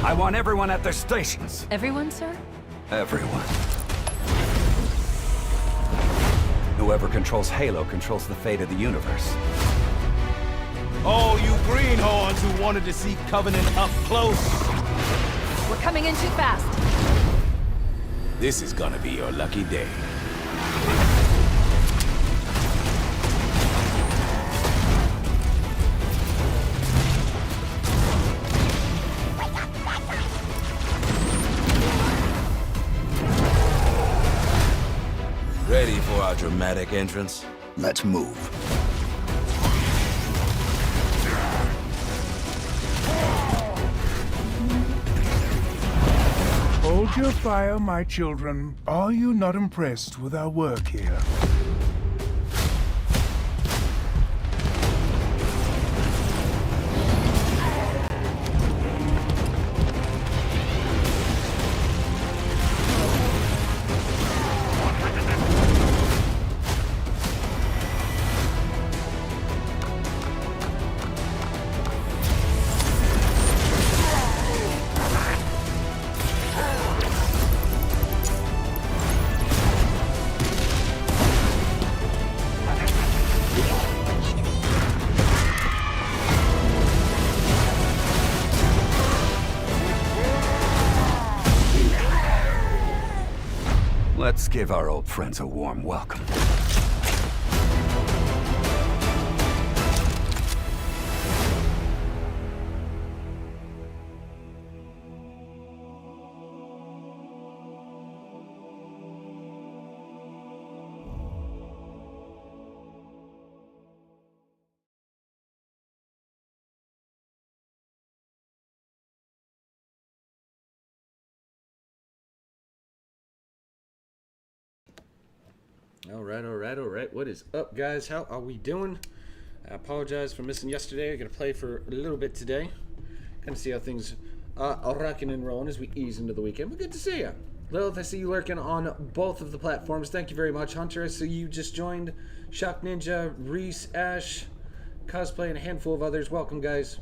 I want everyone at their stations. Everyone, sir? Everyone. Whoever controls Halo controls the fate of the universe. Oh, you greenhorns who wanted to see Covenant up close. We're coming in too fast. This is gonna be your lucky day. Ready for our dramatic entrance? Let's move. Hold your fire, my children. Are you not impressed with our work here? Let's give our old friends a warm welcome. All right. What is up, guys? How are we doing? I apologize for missing yesterday. I'm going to play for a little bit today. Kind of see how things are rocking and rolling as we ease into the weekend. But good to see you. Lilith, I see you lurking on both of the platforms. Thank you very much. Hunter, I see you just joined. Shock Ninja, Reese, Ash, Cosplay, and a handful of others. Welcome, guys.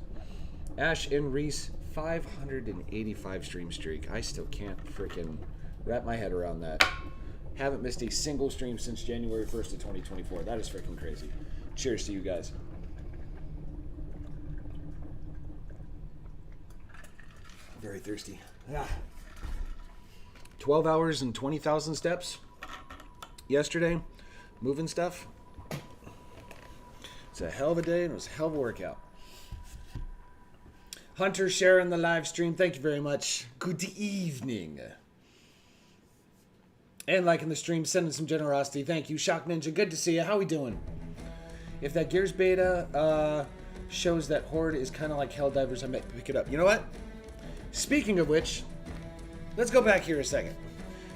Ash and Reese, 585 stream streak. I still can't freaking wrap my head around that. Haven't missed a single stream since January 1st of 2024. That is freaking crazy. Cheers to you guys. Very thirsty. 12 hours and 20,000 steps yesterday. Moving stuff. It's a hell of a day and it was a hell of a workout. Hunter sharing the live stream. Thank you very much. Good evening. And liking the stream, sending some generosity. Thank you, Shock Ninja. Good to see you. How we doing? If that Gears beta shows that Horde is kind of like Helldivers, I might pick it up. You know what? Speaking of which, let's go back here a second.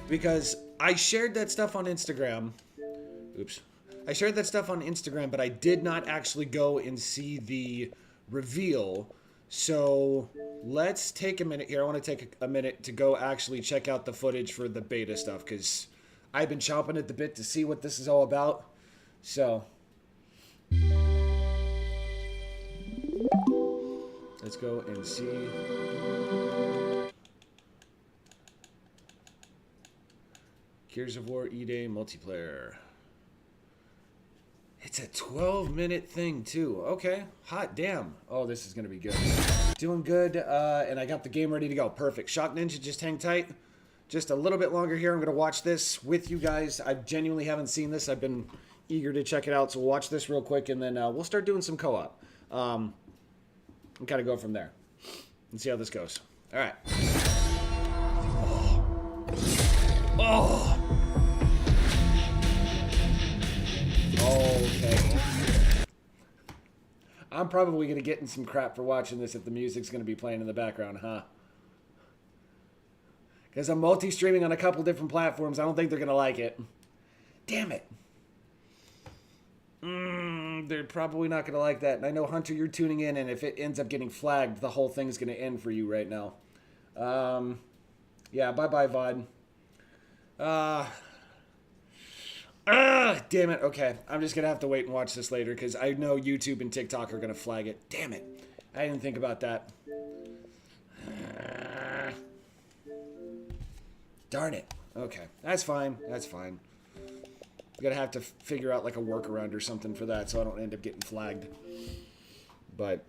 Because I shared that stuff on Instagram. Oops. I shared that stuff on Instagram, but I did not actually go and see the reveal. So let's take a minute here. I want to take a minute to go actually check out the footage for the beta stuff because I've been chomping at the bit to see what this is all about. So let's go and see. Gears of War E-Day multiplayer. It's a 12-minute thing, too. Okay. Hot damn. Oh, this is going to be good. Doing good, and I got the game ready to go. Perfect. Shock Ninja, just hang tight. Just a little bit longer here. I'm going to watch this with you guys. I genuinely haven't seen this. I've been eager to check it out, so we'll watch this real quick, and then we'll start doing some co-op. And kind of go from there. And see how this goes. All right. Oh. Okay. I'm probably going to get in some crap for watching this if the music's going to be playing in the background, huh? Because I'm multi-streaming on a couple different platforms. I don't think they're going to like it. Damn it. They're probably not going to like that. And I know, Hunter, you're tuning in, and if it ends up getting flagged, the whole thing's going to end for you right now. Yeah, bye-bye, VOD. Damn it. Okay, I'm just going to have to wait and watch this later because I know YouTube and TikTok are going to flag it. Damn it. I didn't think about that. Darn it. Okay, that's fine. That's fine. I'm gonna have to figure out like a workaround or something for that so I don't end up getting flagged. But,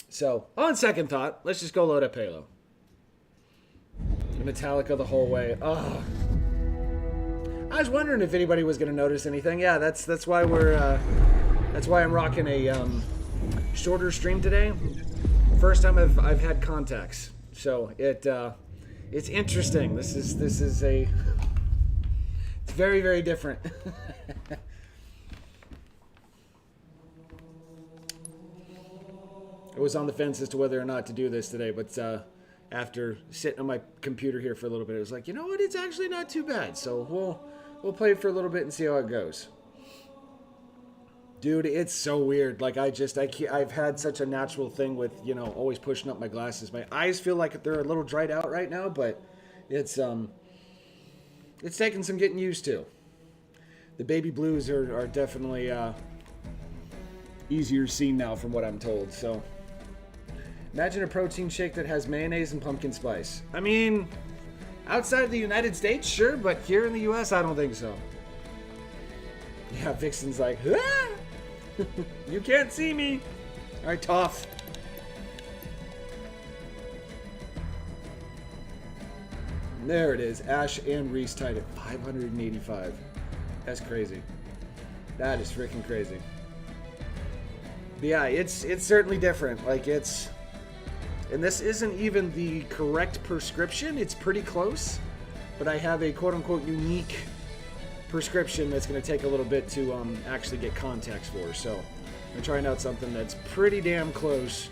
so, on second thought, let's just go load up Halo. Metallica the whole way. Oh. I was wondering if anybody was gonna notice anything. Yeah, that's why that's why I'm rocking a shorter stream today. First time I've had contacts, so it's interesting. This is a it's very, very different. I was on the fence as to whether or not to do this today, but after sitting on my computer here for a little bit, I was like, you know what? It's actually not too bad. So we'll play it for a little bit and see how it goes. Dude, it's so weird. Like I've had such a natural thing with, you know, always pushing up my glasses. My eyes feel like they're a little dried out right now, but it's taking some getting used to. The baby blues are definitely easier seen now from what I'm told. So imagine a protein shake that has mayonnaise and pumpkin spice. I mean, outside the United States, sure, but here in the US, I don't think so. Yeah, Vixen's like, ah! You can't see me. All right, Toph. There it is. Ash and Reese tied at 585. That's crazy. That is freaking crazy. But yeah, it's certainly different. Like and this isn't even the correct prescription. It's pretty close, but I have a quote-unquote unique prescription that's going to take a little bit to actually get contacts for. So I'm trying out something that's pretty damn close.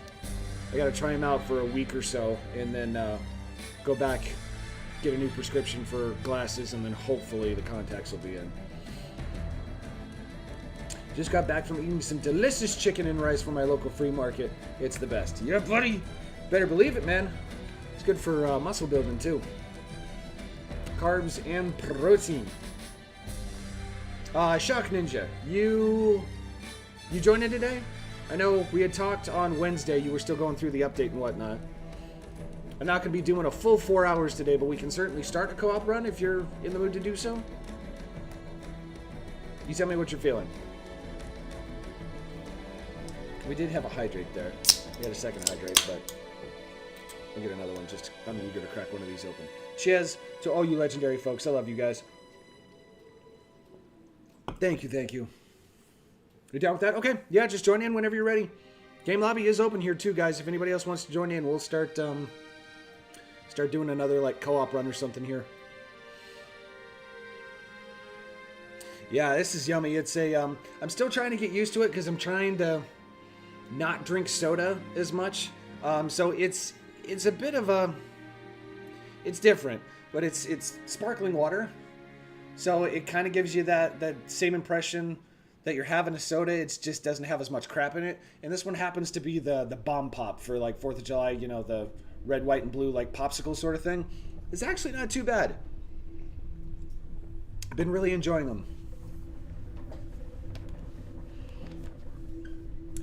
I got to try them out for a week or so, and then go back, get a new prescription for glasses, and then hopefully the contacts will be in. Just got back from eating some delicious chicken and rice from my local flea market. It's the best. Yeah, buddy. Better believe it, man. It's good for muscle building too. Carbs and protein. Shock Ninja, you joined in today? I know we had talked on Wednesday. You were still going through the update and whatnot. I'm not going to be doing a full 4 hours today, but we can certainly start a co-op run if you're in the mood to do so. You tell me what you're feeling. We did have a hydrate there. We had a second hydrate, but I'll get another one. I'm eager to crack one of these open. Cheers to all you legendary folks. I love you guys. Thank you. You down with that? Okay, yeah, just join in whenever you're ready. Game lobby is open here too, guys. If anybody else wants to join in, we'll start doing another like co-op run or something here. Yeah, this is yummy. It's I'm still trying to get used to it because I'm trying to not drink soda as much. So it's a bit of it's different, but it's sparkling water. So it kind of gives you that same impression that you're having a soda. It just doesn't have as much crap in it. And this one happens to be the bomb pop for like 4th of July, you know, the red, white, and blue like popsicle sort of thing. It's actually not too bad. I've been really enjoying them.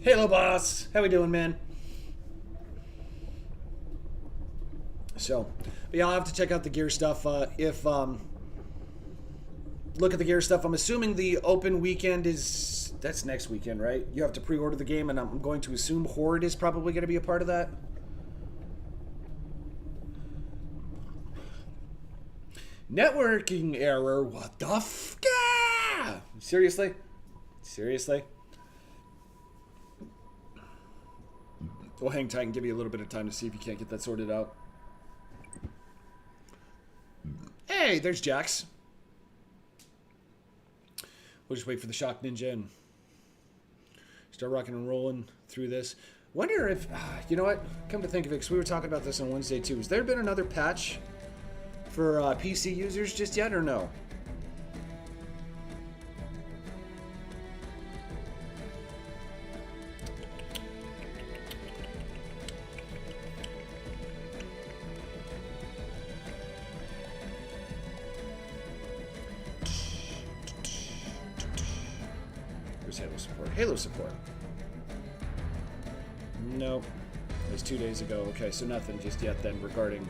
Hello, boss. How we doing, man? So, but yeah, I'll have to check out the gear stuff. Look at the gear stuff. I'm assuming the open weekend that's next weekend, right? You have to pre-order the game, and I'm going to assume Horde is probably going to be a part of that. Networking error. What the f? Yeah! Seriously? We'll hang tight and give you a little bit of time to see if you can't get that sorted out. Hey, there's Jax. We'll just wait for the Shock Ninja and start rocking and rolling through this. Wonder if, you know what? Come to think of it, because we were talking about this on Wednesday too. Has there been another patch for PC users just yet, or no? Halo support. Nope. It was 2 days ago. Okay, so nothing just yet then regarding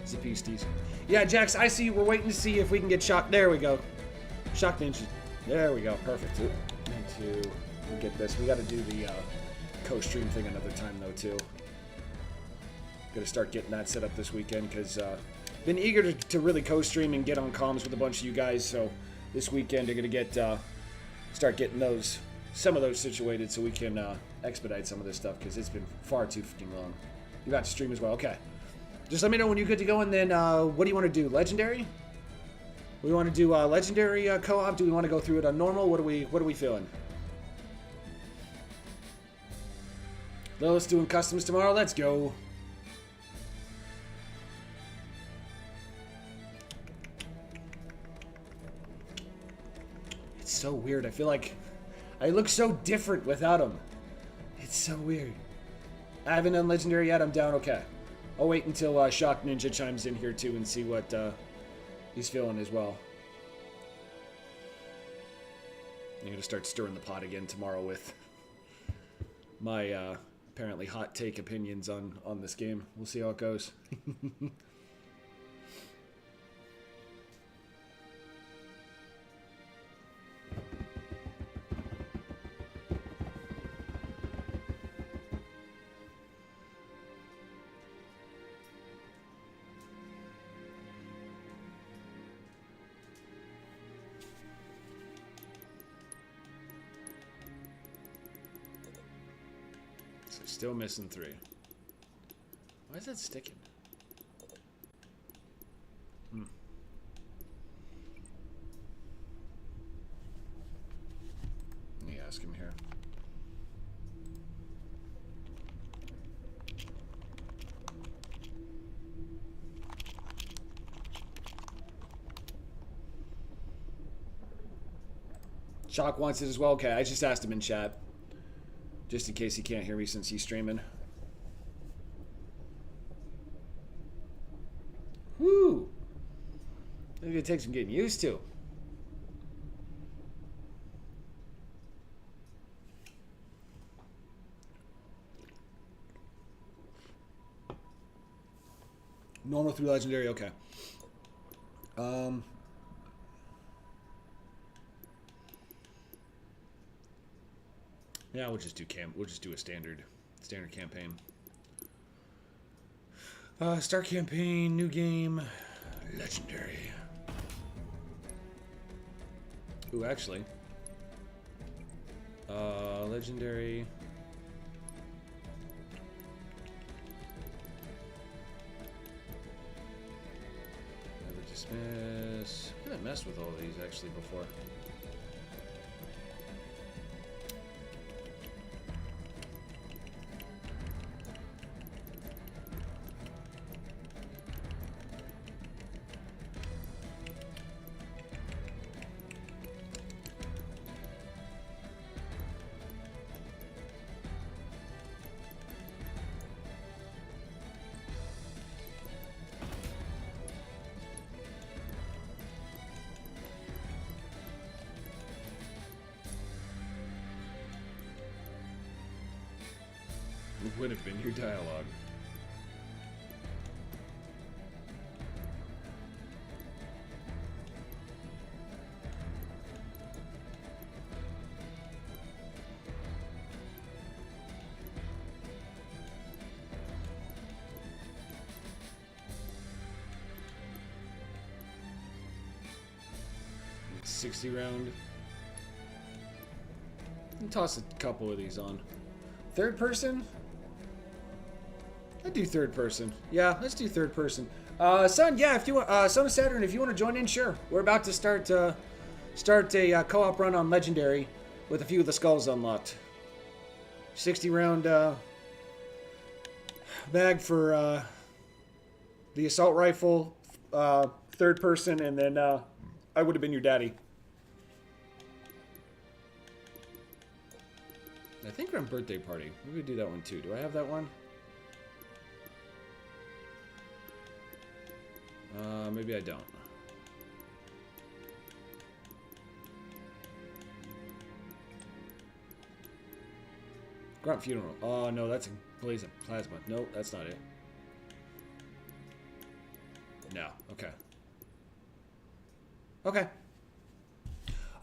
Zapistes. Yeah, Jax, I see. We're waiting to see if we can get Shock. There we go. Shock Ninja. There we go. Perfect. Need to get this. We got to do the co-stream thing another time, though, too. Got to start getting that set up this weekend, because been eager to really co-stream and get on comms with a bunch of you guys, so this weekend they're going to get start getting some of those situated so we can expedite some of this stuff, because it's been far too freaking long. You got to stream as well. Okay. Just let me know when you're good to go, and then what do you want to do? Legendary? We want to do legendary co-op? Do we want to go through it on normal? What are we feeling? Lilith's doing customs tomorrow. Let's go. It's so weird. I feel like I look so different without him. It's so weird. I haven't done legendary yet. I'm down. Okay. I'll wait until Shock Ninja chimes in here too and see what he's feeling as well. I'm going to start stirring the pot again tomorrow with my apparently hot take opinions on this game. We'll see how it goes. Still missing 3. Why is that sticking? Let me ask him here. Shock wants it as well. Okay, I just asked him in chat. Just in case he can't hear me since he's streaming. Woo! I think it takes some getting used to. Normal through legendary, okay. Yeah, we'll just do a standard campaign. Start campaign, new game, legendary. Ooh, actually, legendary. Never dismiss. I haven't messed with all of these actually before. Would have been your dialogue. $60 round. Toss a couple of these on. Third person? I'd do third person. Yeah, let's do third person. Son, yeah, if you want, Son of Saturn, if you want to join in, sure. We're about to start a co-op run on Legendary with a few of the skulls unlocked. 60 round bag for the assault rifle, third person, and then I would have been your daddy. I think we're on birthday party. Maybe we do that one too. Do I have that one? Maybe I don't. Grunt Funeral. Oh, no, that's a blaze of plasma. Nope, that's not it. No. Okay. Okay.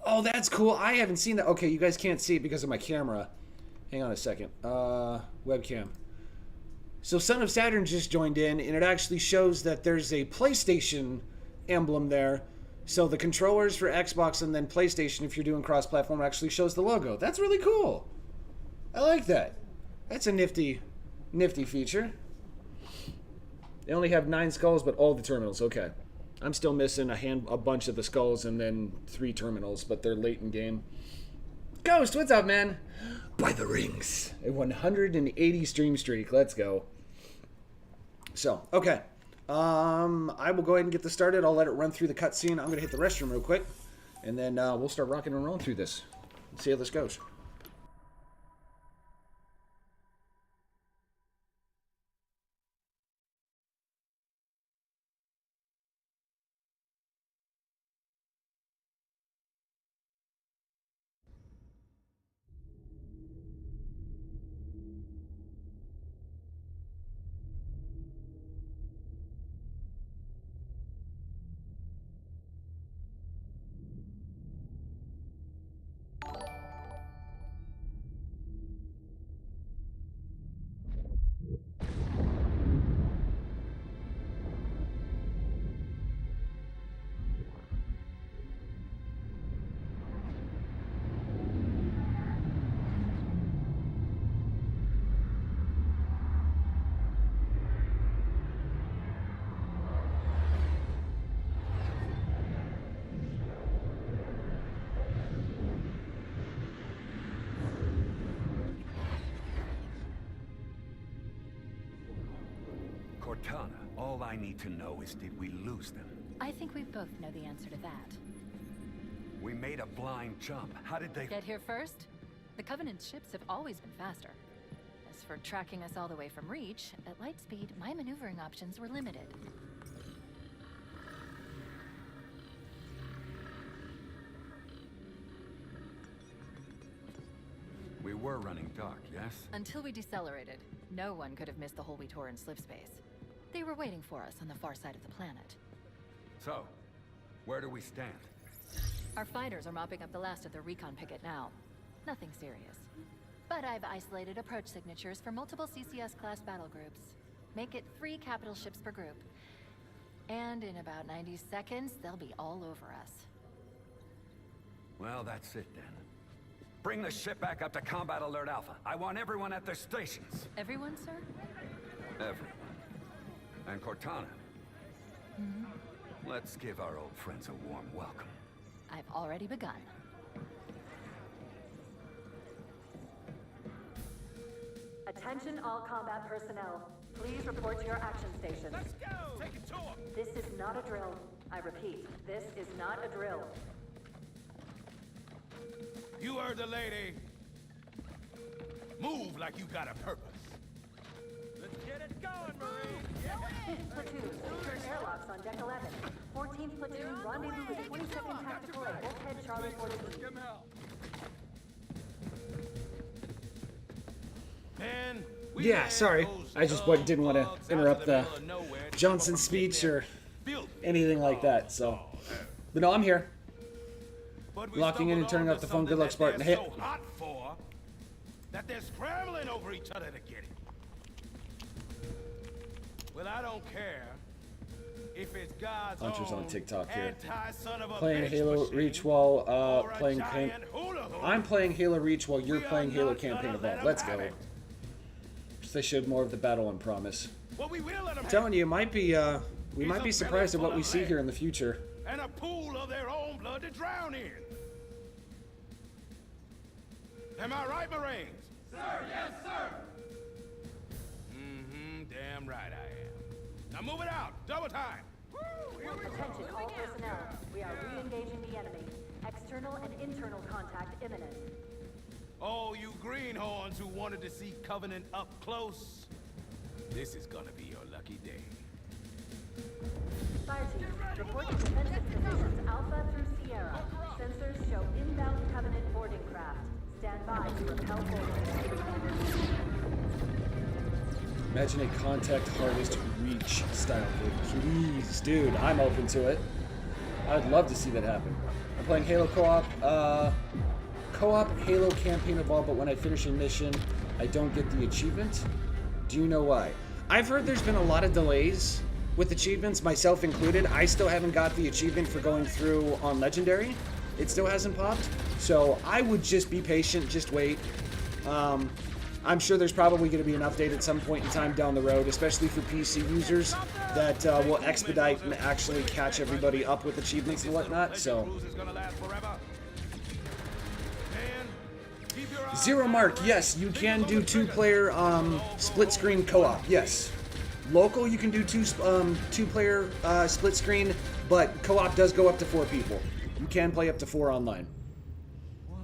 Oh, that's cool. I haven't seen that. Okay, you guys can't see it because of my camera. Hang on a second. Webcam. So Son of Saturn just joined in, and it actually shows that there's a PlayStation emblem there. So the controllers for Xbox and then PlayStation, if you're doing cross-platform, actually shows the logo. That's really cool. I like that. That's a nifty feature. They only have 9 skulls, but all the terminals. Okay. I'm still missing a bunch of the skulls and then 3 terminals, but they're late in game. Ghost, what's up, man? By the rings. A 180 stream streak. Let's go. So, okay. I will go ahead and get this started. I'll let it run through the cutscene. I'm going to hit the restroom real quick, and then we'll start rocking and rolling through this. Let's see how this goes. Cortana, all I need to know is, did we lose them? I think we both know the answer to that. We made a blind jump. How did they... Get here first? The Covenant ships have always been faster. As for tracking us all the way from Reach, at light speed, my maneuvering options were limited. We were running dark, yes? Until we decelerated, no one could have missed the hole we tore in slip space. They were waiting for us on the far side of the planet. So, where do we stand? Our fighters are mopping up the last of the recon picket now. Nothing serious. But I've isolated approach signatures for multiple CCS-class battle groups. Make it 3 capital ships per group. And in about 90 seconds, they'll be all over us. Well, that's it then. Bring the ship back up to Combat Alert Alpha. I want everyone at their stations. Everyone, sir? Everyone. And Cortana. Mm-hmm. Let's give our old friends a warm welcome. I've already begun. Attention all combat personnel. Please report to your action stations. Let's go! Take it to him! This is not a drill. I repeat, this is not a drill. You heard the lady. Move like you got a purpose. Let's get it going, Marine! 5th Platoon, secure airlocks on Deck 11. 14th Platoon, rendezvous with 22nd Tactical at Wolfhead Charlie 14. Man, Yeah, sorry. I just didn't want to interrupt the Johnson speech or anything like that, so. But no, I'm here. Locking in and turning off the phone. Good luck, Spartan. Hit. So hot for that they're scrambling over each other to get it. Well, I don't care if it's God's Hunter's on own TikTok here. anti-son of a Playing bitch Halo machine, Reach while or a playing giant hula hoop. I'm playing Halo Reach while you're We are playing Halo not Campaign gonna let Evolved. 'em Let's have go. it. They showed more of the battle and promise. Well, we will let them I'm telling you, it might be we He's might a be surprised at belly what we full of see lead. here in the future. and a pool of their own blood to drown in. Am I right, Marines? Sir, yes, sir. Mm-hmm, damn right I am. Now move it out, double time. Attention all personnel. We are re-engaging the enemy. External and internal contact imminent. Oh, you greenhorns who wanted to see Covenant up close, this is gonna be your lucky day. Fire team, report to defensive positions Alpha through Sierra. Sensors show inbound Covenant boarding craft. Stand by to repel forward. Imagine a contact hardest reach style vid. Please, dude, I'm open to it. I'd love to see that happen. I'm playing Halo co-op. Co-op Halo campaign evolved, but when I finish a mission, I don't get the achievement. Do you know why? I've heard there's been a lot of delays with achievements, myself included. I still haven't got the achievement for going through on Legendary. It still hasn't popped. So I would just be patient, just wait. I'm sure there's probably going to be an update at some point in time down the road, especially for PC users, that will expedite and actually catch everybody up with achievements and whatnot. So, Zero Mark, yes, you can do two-player split screen co-op. Yes, local you can do two-player split screen, but co-op does go up to 4 people. You can play up to 4 online. Whoa.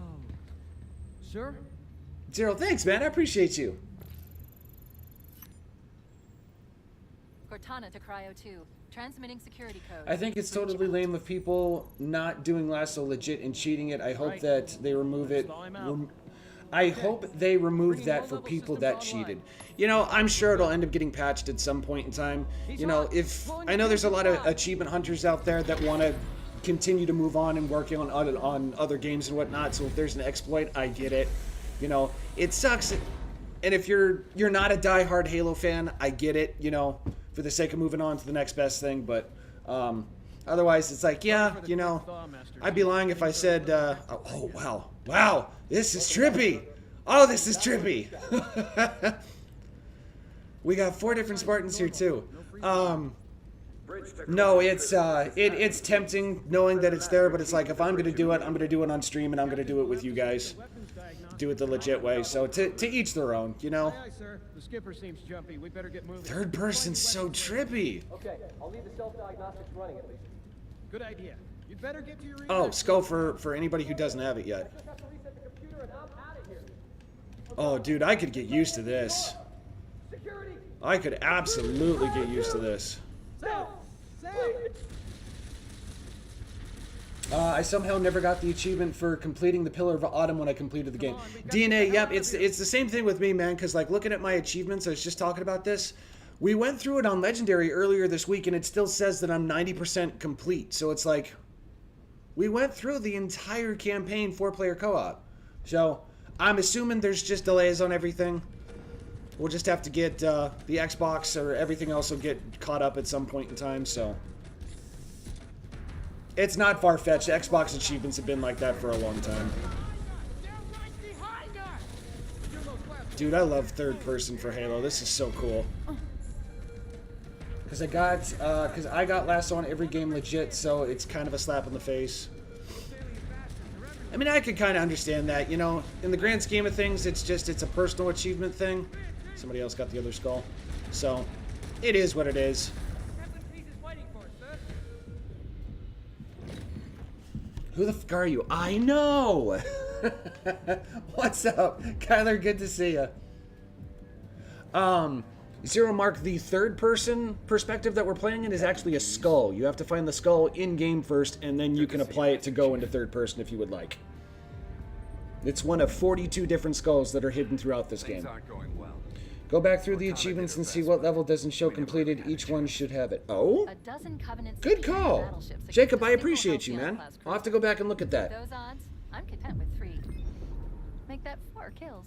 Sure? Zero, thanks, man. I appreciate you. Cortana to Cryo 2. Transmitting security code. I think it's totally lame of people not doing Lasso legit and cheating it. I hope that they remove it. I hope they remove that for people that cheated. You know, I'm sure it'll end up getting patched at some point in time. You know, if I know there's a lot of achievement hunters out there that want to continue to move on and working on other games and whatnot. So if there's an exploit, I get it. You know, it sucks. And if you're not a diehard Halo fan, I get it, you know, for the sake of moving on to the next best thing. But otherwise, it's like, yeah, you know, I'd be lying if I said, oh, wow. Wow, this is trippy. Oh, this is trippy. We got 4 different Spartans here, too. No, it's tempting knowing that it's there, but it's like, if I'm going to do it, I'm going to do it on stream, and I'm going to do it with you guys. Do it the legit way. So to each their own, you know? Aye, sir. The skipper seems jumpy. We better get moving. Third person's so trippy. Okay, I'll leave the self-diagnostics running at least. Good idea. You'd better get to your Oh, Skull for anybody who doesn't have it yet. I just have to reset the computer and I'm out of here. Oh, dude, I could get used to this. Security! I could absolutely get used to this. Sam! Sam! I somehow never got the achievement for completing the Pillar of Autumn when I completed the game. DNA, yep, it's the same thing with me, man, because, like, looking at my achievements, I was just talking about this. We went through it on Legendary earlier this week, and it still says that I'm 90% complete. So it's like, we went through the entire campaign 4-player co-op. So I'm assuming there's just delays on everything. We'll just have to get the Xbox or everything else will get caught up at some point in time, so... It's not far-fetched. Xbox achievements have been like that for a long time. Dude, I love third person for Halo. This is so cool. Because I got Lasso on every game legit, so it's kind of a slap in the face. I mean, I could kind of understand that, you know. In the grand scheme of things, it's a personal achievement thing. Somebody else got the other skull. So, it is what it is. Who the fuck are you? I know! What's up? Kyler, good to see you. Zero Mark, the third person perspective that we're playing in is actually a skull. You have to find the skull in-game first, and then you can apply it to go into third person if you would like. It's one of 42 different skulls that are hidden throughout this game. Aren't going well. Go back through the achievements and see what level doesn't show completed. Each one should have it. Oh? A dozen Covenant Good secure call. battleships against Jacob, a I single appreciate you, Halcyon man. class I'll have to crew. go back and look at that. Those odds, I'm content with 3. Make that 4 kills.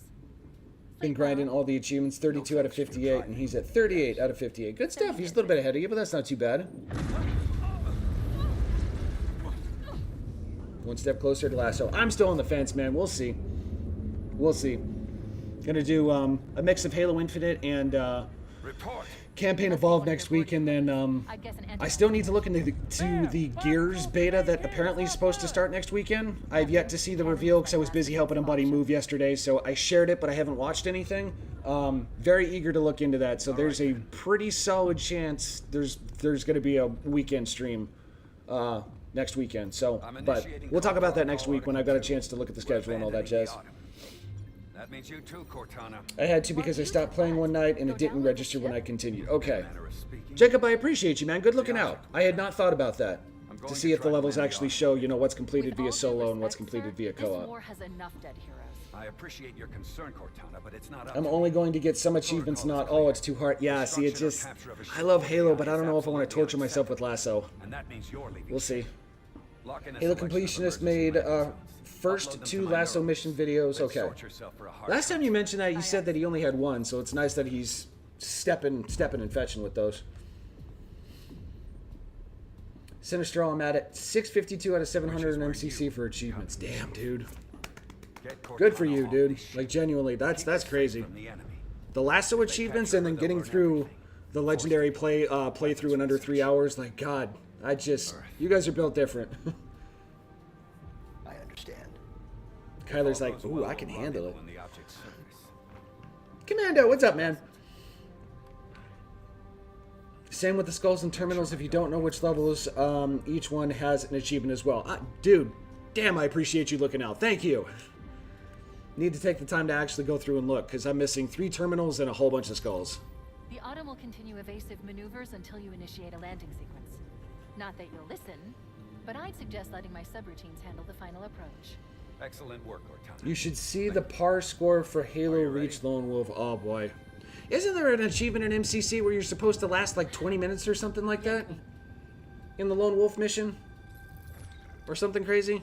Been grinding all the achievements, 32 out of 58, and he's at 38 out of 58. Good stuff. He's a little bit ahead of you, but that's not too bad. One step closer to Lasso. I'm still on the fence, man. We'll see. We'll see. Gonna do a mix of Halo Infinite and Report. Campaign Evolve next week, and then I still need to look into the Gears beta that apparently is supposed to start next weekend. I've yet to see the reveal because I was busy helping a buddy move yesterday, so I shared it, but I haven't watched anything. Very eager to look into that, so there's a pretty solid chance there's going to be a weekend stream next weekend. So, but we'll talk about that next week when I've got a chance to look at the schedule and all that jazz. That means you too, Cortana. I had to because I stopped playing one night and it didn't register when I continued. Okay. Jacob, I appreciate you, man. Good looking out. I had not thought about that. To see if the levels actually show, you know, what's completed via solo and what's completed via This co-op. war has enough dead heroes. I appreciate your concern, Cortana, but it's not up I'm to only me. going to get some achievements, not... Oh, it's too hard. Yeah, see, it just... I love Halo, but I don't know if I want to torture myself with Lasso. And that means you're leaving. We'll see. Lock in a Halo selection of Completionist emergency made mechanisms. first Upload them to 2 my Lasso neural. mission videos. Then Okay. sort yourself for a hard Last time copy. you mentioned that, you said that he only had 1, so it's nice that he's stepping and fetching with those. Sinistral, I'm at it. 652 out of 700 in MCC for achievements. Damn, dude. Get Good for Cortana you, off dude. this ship. Like, genuinely, that's Keep it safe crazy. from the enemy. The Lasso achievements and then getting through the legendary playthrough in under 3 hours. Like, God, you guys are built different. I understand. Kyler's All like, goes ooh, well, I can handle it. when the object's surface. Commando, what's up, man? Same with the skulls and terminals. If you don't know which levels, each one has an achievement as well. Dude, damn, I appreciate you looking out. Thank you. Need to take the time to actually go through and look, because I'm missing 3 terminals and a whole bunch of skulls. The Autumn will continue evasive maneuvers until you initiate a landing sequence. Not that you'll listen, but I'd suggest letting my subroutines handle the final approach. Excellent work, Cortana. You should see the par score for Halo Reach Lone Wolf. Oh, boy. Isn't there an achievement in MCC where you're supposed to last like 20 minutes or something like that? In the Lone Wolf mission? Or something crazy?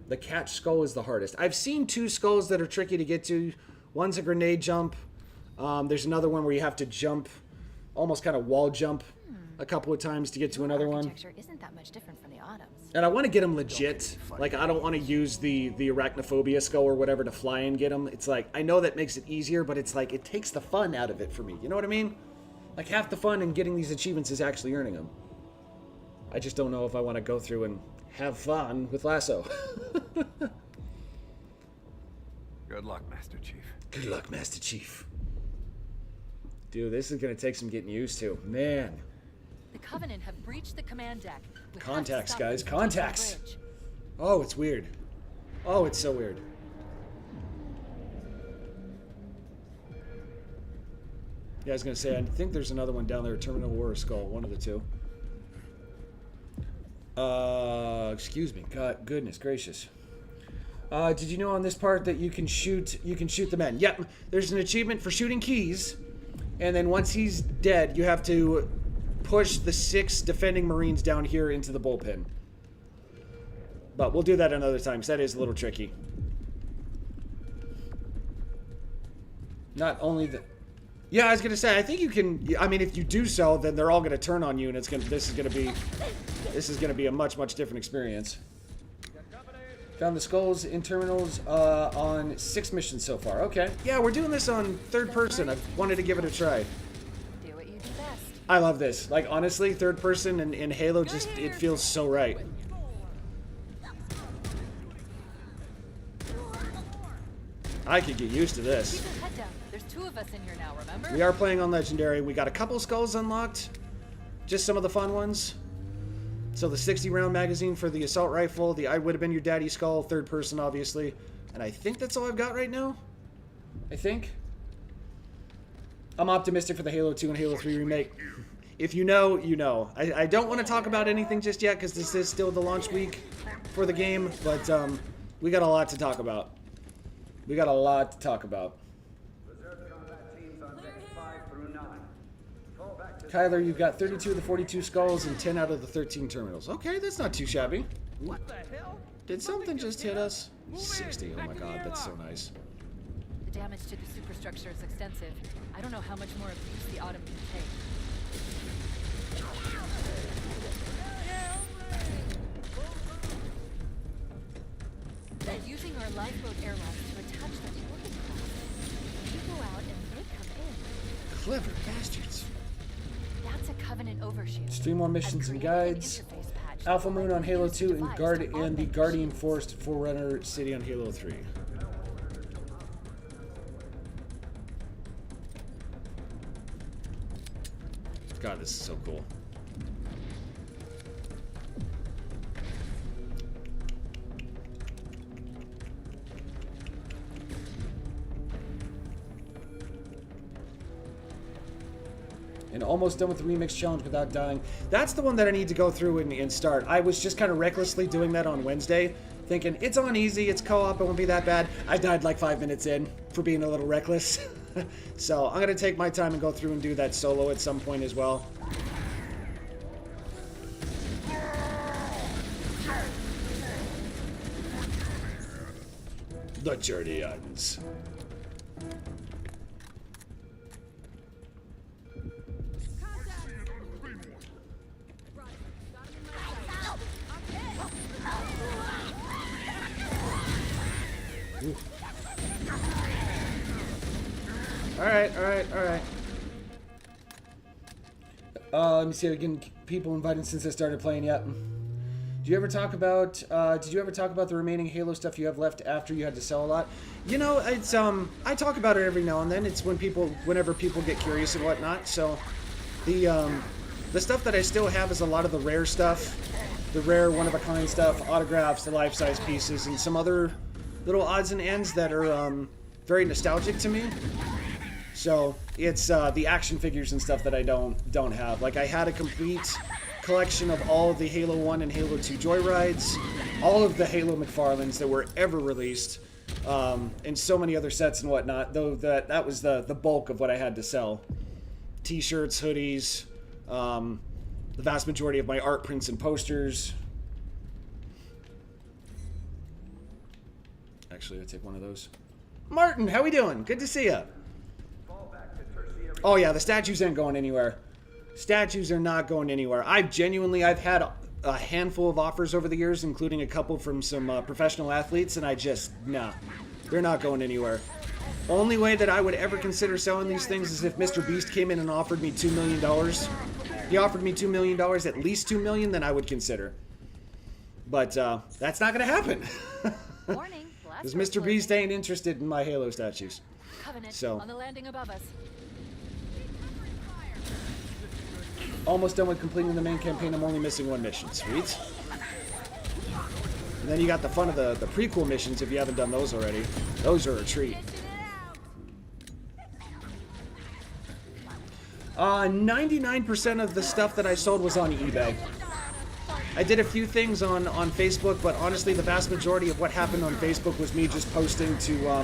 The catch skull is the hardest. I've seen 2 skulls that are tricky to get to. One's a grenade jump. There's another one where you have to jump, almost kind of wall jump a couple of times to get to another one. Architecture isn't that much different from the Autumn's. And I want to get them legit. Like, I don't want to use the arachnophobia skull or whatever to fly and get them. It's like, I know that makes it easier, but it's like, it takes the fun out of it for me. You know what I mean? Like, half the fun in getting these achievements is actually earning them. I just don't know if I want to go through and have fun with Lasso. Good luck, Master Chief. Good luck, Master Chief. Dude, this is going to take some getting used to. Man. The Covenant have breached the command deck. We have to Contacts, stop guys. them from taking the Contacts. bridge. Oh, it's weird. Oh, it's so weird. Yeah, I was going to say, I think there's another one down there, Terminal or a Skull, one of the 2. Excuse me. God, goodness gracious. Did you know on this part that you can shoot the men? Yep, there's an achievement for shooting Keys, and then once he's dead, you have to push the 6 defending Marines down here into the bullpen. But we'll do that another time, because that is a little tricky. Not only the... Yeah, I was gonna say, I think you can... I mean, if you do so, then they're all gonna turn on you, and this is gonna be a much, much different experience. Found the skulls in terminals on 6 missions so far. Okay. Yeah, we're doing this on 3rd person. I wanted to give it a try. Do what you do best. I love this. Like, honestly, 3rd person in Halo just, it feels so right. I could get used to this. Keep your head down. There's 2 of us in here now, remember? We are playing on Legendary. We got a couple skulls unlocked. Just some of the fun ones. So the 60-round magazine for the assault rifle. The I Would Have Been Your Daddy skull. 3rd person, obviously. And I think that's all I've got right now. I think. I'm optimistic for the Halo 2 and Halo 3 remake. If you know, you know. I don't want to talk about anything just yet because this is still the launch week for the game. But we got a lot to talk about. We got a lot to talk about. Reserve combat teams on deck 5 through 9. Fall back to Kyler, you've got 32 of the 42 skulls and 10 out of the 13 terminals. Okay, that's not too shabby. What the hell? Did something just hit us? 60. Oh my god, that's so nice. The damage to the superstructure is extensive. I don't know how much more abuse the Autumn can take. They're using our lifeboat airlocks to attach them to orbital craft. You go out and they come in. Clever bastards. That's a Covenant overshoot. 3 more missions and guides. Alpha Moon on Halo 2 and the Guardian Forest Forerunner City on Halo 3. God, this is so cool. And almost done with the remix challenge without dying. That's the one that I need to go through and start. I was just kind of recklessly doing that on Wednesday, thinking it's on easy, it's co-op, it won't be that bad. I died like 5 minutes in for being a little reckless. So I'm gonna take my time and go through and do that solo at some point as well. The journey ends. Alright. Let me see if we can get people invited since I started playing yet. Did you ever talk about the remaining Halo stuff you have left after you had to sell a lot? You know, it's I talk about it every now and then. It's whenever people get curious and whatnot. So the stuff that I still have is a lot of the rare stuff, the rare one-of-a-kind stuff, autographs, the life-size pieces, and some other little odds and ends that are very nostalgic to me. So it's the action figures and stuff that I don't have. Like I had a complete collection of all of the Halo 1 and Halo 2 Joyrides, all of the Halo McFarlanes that were ever released, and so many other sets and whatnot, though that was the bulk of what I had to sell. T-shirts, hoodies, the vast majority of my art prints and posters. Actually, I'll take one of those. Martin, how we doing? Good to see you. Oh yeah, the statues ain't going anywhere. Statues are not going anywhere. I've had a handful of offers over the years, including a couple from some professional athletes, and nah, they're not going anywhere. Only way that I would ever consider selling these things is if Mr. Beast came in and offered me $2 million. He offered me $2 million, at least $2 million, then I would consider. But that's not going to happen. Warning, Because Mr. Beast ain't interested in my Halo statues. Covenant So. on the landing above us. Almost done with completing the main campaign. I'm only missing one mission. Sweet. And then you got the fun of the prequel missions if you haven't done those already. Those are a treat. 99% of the stuff that I sold was on eBay. I did a few things on Facebook, but honestly, the vast majority of what happened on Facebook was me just posting to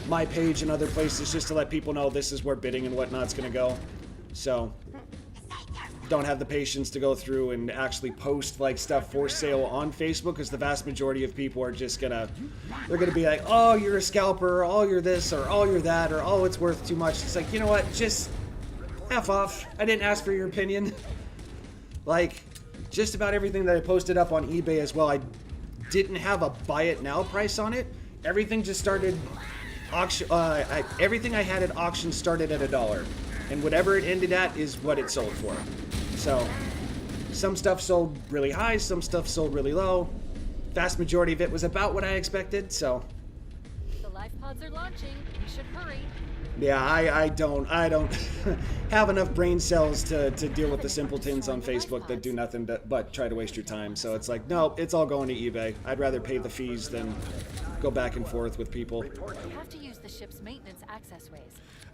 my page and other places just to let people know this is where bidding and whatnot's going to go. So, don't have the patience to go through and actually post like stuff for sale on Facebook, because the vast majority of people are just they're gonna be like, oh, you're a scalper, or oh, you're this, or oh, you're that, or oh, it's worth too much. It's like, you know what, just F off. I didn't ask for your opinion. Like, just about everything that I posted up on eBay as well, I didn't have a buy it now price on it. Everything just started auction. Everything I had at auction started at $1, and whatever it ended at is what it sold for. So, some stuff sold really high, some stuff sold really low. Vast majority of it was about what I expected, so. The life pods are launching. We should hurry. Yeah, I don't have enough brain cells to deal with the simpletons on Facebook that do nothing but try to waste your time. So it's like, no, it's all going to eBay. I'd rather pay the fees than go back and forth with people. You have to use the ship's maintenance access ways.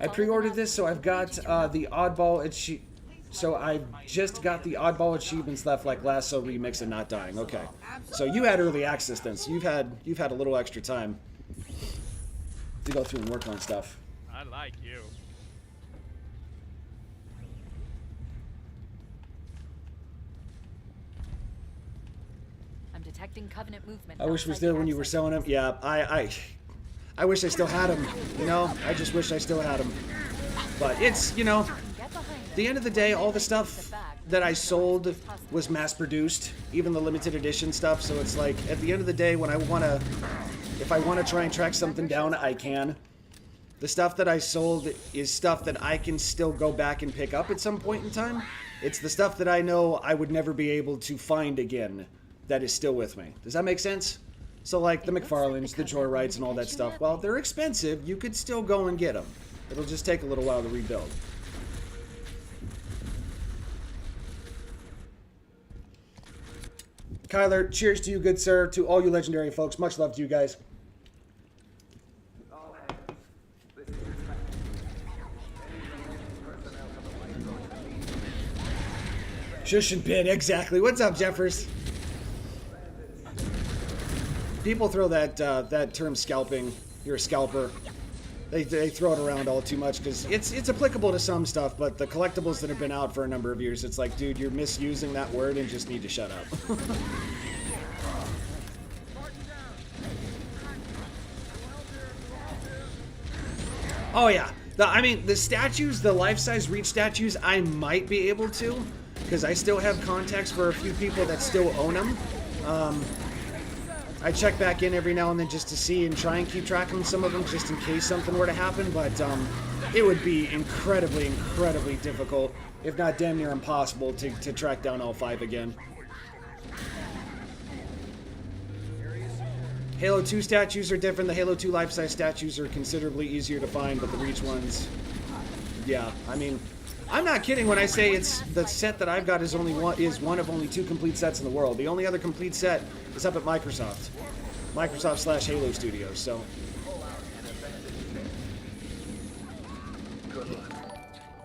I pre-ordered this, so I've got the oddball So I've just got the oddball achievements left, like Lasso Remix and Not Dying. Okay, so you had early access then, so you've had a little extra time to go through and work on stuff. I like you. I'm detecting Covenant movement. I wish it was outside there the when you were access selling them. ways. Yeah, I wish I still had them. You know, I just wish I still had them. But it's, you know, Get behind them. at the end of the day, all the stuff that I sold was mass-produced, even the limited edition stuff. So it's like, at the end of the day, when if I want to try and track something down, I can. The stuff that I sold is stuff that I can still go back and pick up at some point in time. It's the stuff that I know I would never be able to find again that is still with me. Does that make sense? So like the McFarlanes, the Joyrides, and all that stuff, while they're expensive, you could still go and get them. It'll just take a little while to rebuild. Kyler, cheers to you, good sir. To all you legendary folks, much love to you guys. Shush and pin, exactly. What's up, Jeffers? People throw that term scalping. You're a scalper. They throw it around all too much because it's applicable to some stuff, but the collectibles that have been out for a number of years, it's like, dude, you're misusing that word and just need to shut up. Oh yeah, I mean the statues, the life-size Reach statues, I might be able to, because I still have contacts for a few people that still own them. I check back in every now and then just to see and try and keep track of some of them just in case something were to happen, but it would be incredibly, incredibly difficult, if not damn near impossible, to track down all 5 again. Halo 2 statues are different. The Halo 2 life-size statues are considerably easier to find, but the Reach ones, yeah, I mean, I'm not kidding when I say it's the set that I've got is one of only 2 complete sets in the world. The only other complete set is up at Microsoft. Microsoft/Halo Studios, so.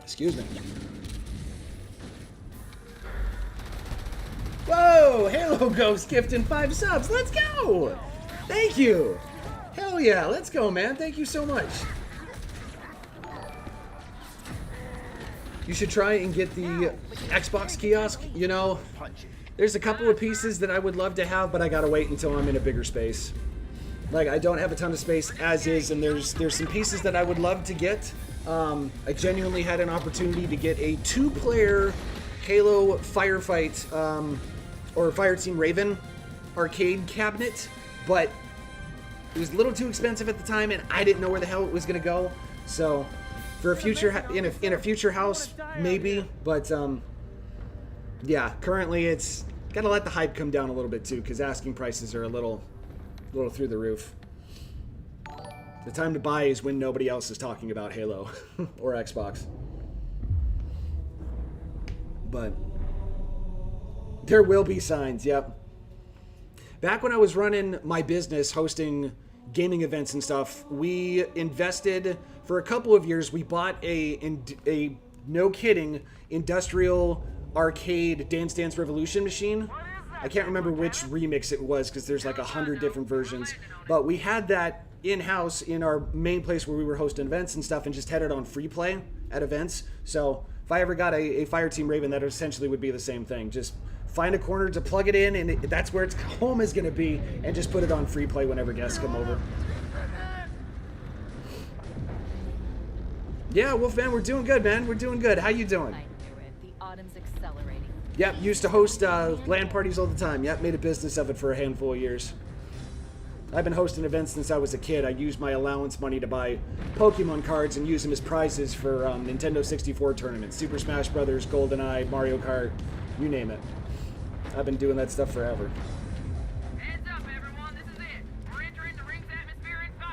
Excuse me. Whoa! Halo Ghost gifting 5 subs. Let's go! Thank you! Hell yeah, let's go, man. Thank you so much. You should try and get the Xbox kiosk. You know, there's a couple of pieces that I would love to have, but I gotta wait until I'm in a bigger space. Like, I don't have a ton of space as is, and there's some pieces that I would love to get. I genuinely had an opportunity to get a 2-player Halo Firefight, or Fireteam Raven arcade cabinet, but it was a little too expensive at the time, and I didn't know where the hell it was gonna go. So, for a future in a future house, maybe, but yeah, currently it's gotta let the hype come down a little bit too, because asking prices are a little through the roof. The time to buy is when nobody else is talking about Halo or Xbox. But there will be signs, yep. Back when I was running my business, hosting gaming events and stuff, we invested for a couple of years. We bought a no kidding, industrial arcade Dance Dance Revolution machine. I can't remember which remix it was because there's like 100 different versions. But we had that in-house in our main place where we were hosting events and stuff, and just had it on free play at events. So if I ever got a Fireteam Raven, that essentially would be the same thing. Just find a corner to plug it in, and that's where its home is going to be, and just put it on free play whenever guests come over. Yeah, Wolfman, we're doing good, man. We're doing good. How you doing? I knew it. The autumn's accelerating. Yep, used to host LAN parties all the time. Yep, made a business of it for a handful of years. I've been hosting events since I was a kid. I used my allowance money to buy Pokemon cards and use them as prizes for Nintendo 64 tournaments. Super Smash Brothers, GoldenEye, Mario Kart, you name it. I've been doing that stuff forever. Heads up, everyone. This is it. We're entering the ring's atmosphere in 5.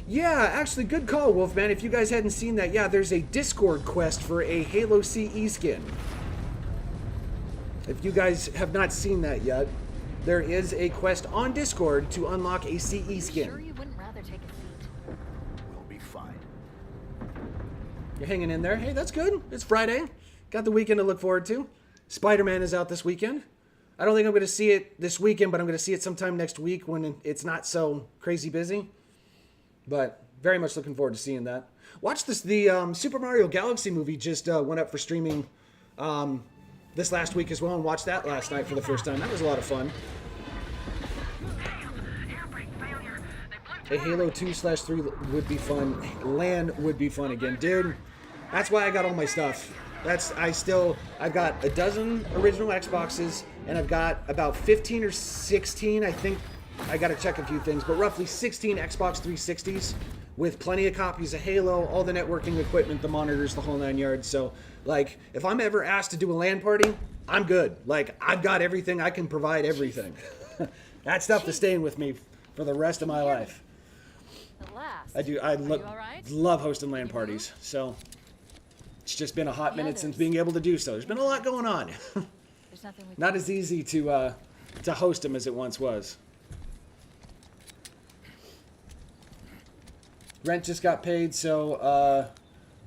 Yeah, actually, good call, Wolfman. If you guys hadn't seen that, yeah, there's a Discord quest for a Halo CE skin. If you guys have not seen that yet, there is a quest on Discord to unlock a CE skin. Sure you wouldn't rather take a seat? We'll be fine. You're hanging in there. Hey, that's good. It's Friday. Got the weekend to look forward to. Spider-Man is out this weekend. I don't think I'm going to see it this weekend, but I'm going to see it sometime next week when it's not so crazy busy. But very much looking forward to seeing that. Watch this. The Super Mario Galaxy movie just went up for streaming this last week as well, and watched that last night for the first time. That was a lot of fun. A Halo 2/3 would be fun. LAN would be fun again. Dude, that's why I got all my stuff. I've got a dozen original Xboxes, and I've got about 15 or 16, I think, I gotta check a few things, but roughly 16 Xbox 360s with plenty of copies of Halo, all the networking equipment, the monitors, the whole 9 yards. So, like, if I'm ever asked to do a LAN party, I'm good. Like, I've got everything, I can provide everything. That stuff is staying with me for the rest of my life. I love hosting LAN parties, so it's just been a hot minute since being able to do so. There's been a lot going on. Not as easy to host them as it once was. Rent just got paid, so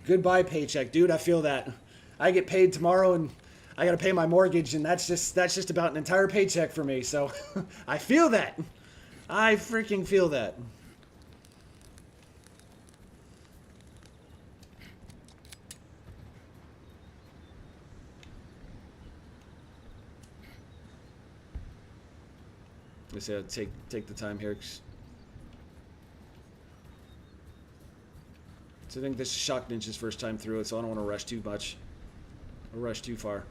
goodbye paycheck, dude. I feel that. I get paid tomorrow, and I got to pay my mortgage, and that's just about an entire paycheck for me. So I feel that. I freaking feel that. I say I'd take the time here. So I think this is Shock Ninja's first time through it, so I don't want to rush too much. Or rush too far.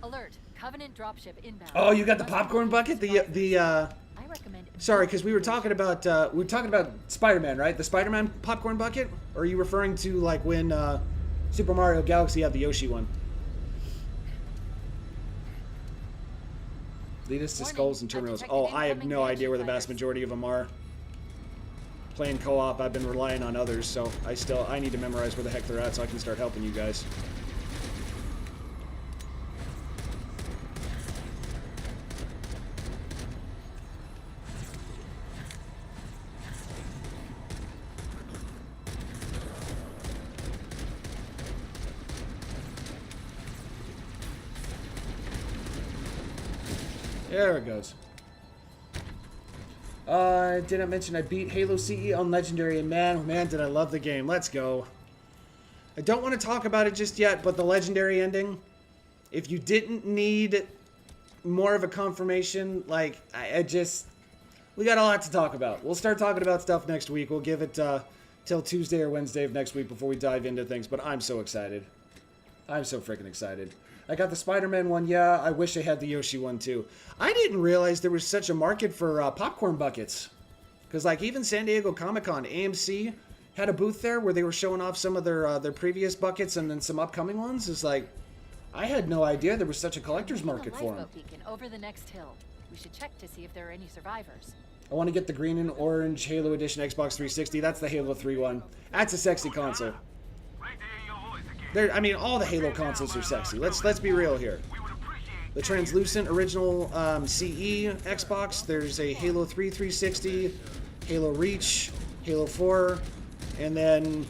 Alert! Covenant dropship inbound. Oh, you got the popcorn bucket? I recommend. Sorry, because we were talking about Spider-Man, right? The Spider-Man popcorn bucket? Or are you referring to like when Super Mario Galaxy had the Yoshi one? Lead us to skulls and terminals. Oh, I have no idea where the vast majority of them are. Playing co-op, I've been relying on others, so I need to memorize where the heck they're at so I can start helping you guys. There it goes. Did I mention I beat Halo CE on Legendary, and man, did I love the game. Let's go. I don't want to talk about it just yet, but the Legendary ending, if you didn't need more of a confirmation, like, we got a lot to talk about. We'll start talking about stuff next week. We'll give it till Tuesday or Wednesday of next week before we dive into things, but I'm so excited. I'm so freaking excited. I got the Spider-Man one, yeah. I wish I had the Yoshi one, too. I didn't realize there was such a market for popcorn buckets. Because, like, even San Diego Comic-Con, AMC had a booth there where they were showing off some of their previous buckets and then some upcoming ones. It's like, I had no idea there was such a collector's market for them. Beacon over the next hill. We should check to see if there are any survivors. I want to get the green and orange Halo Edition Xbox 360. That's the Halo 3 one. That's a sexy console. I mean, all the Halo consoles are sexy. Let's be real here. The translucent original CE Xbox. There's a Halo 3 360, Halo Reach, Halo 4, and then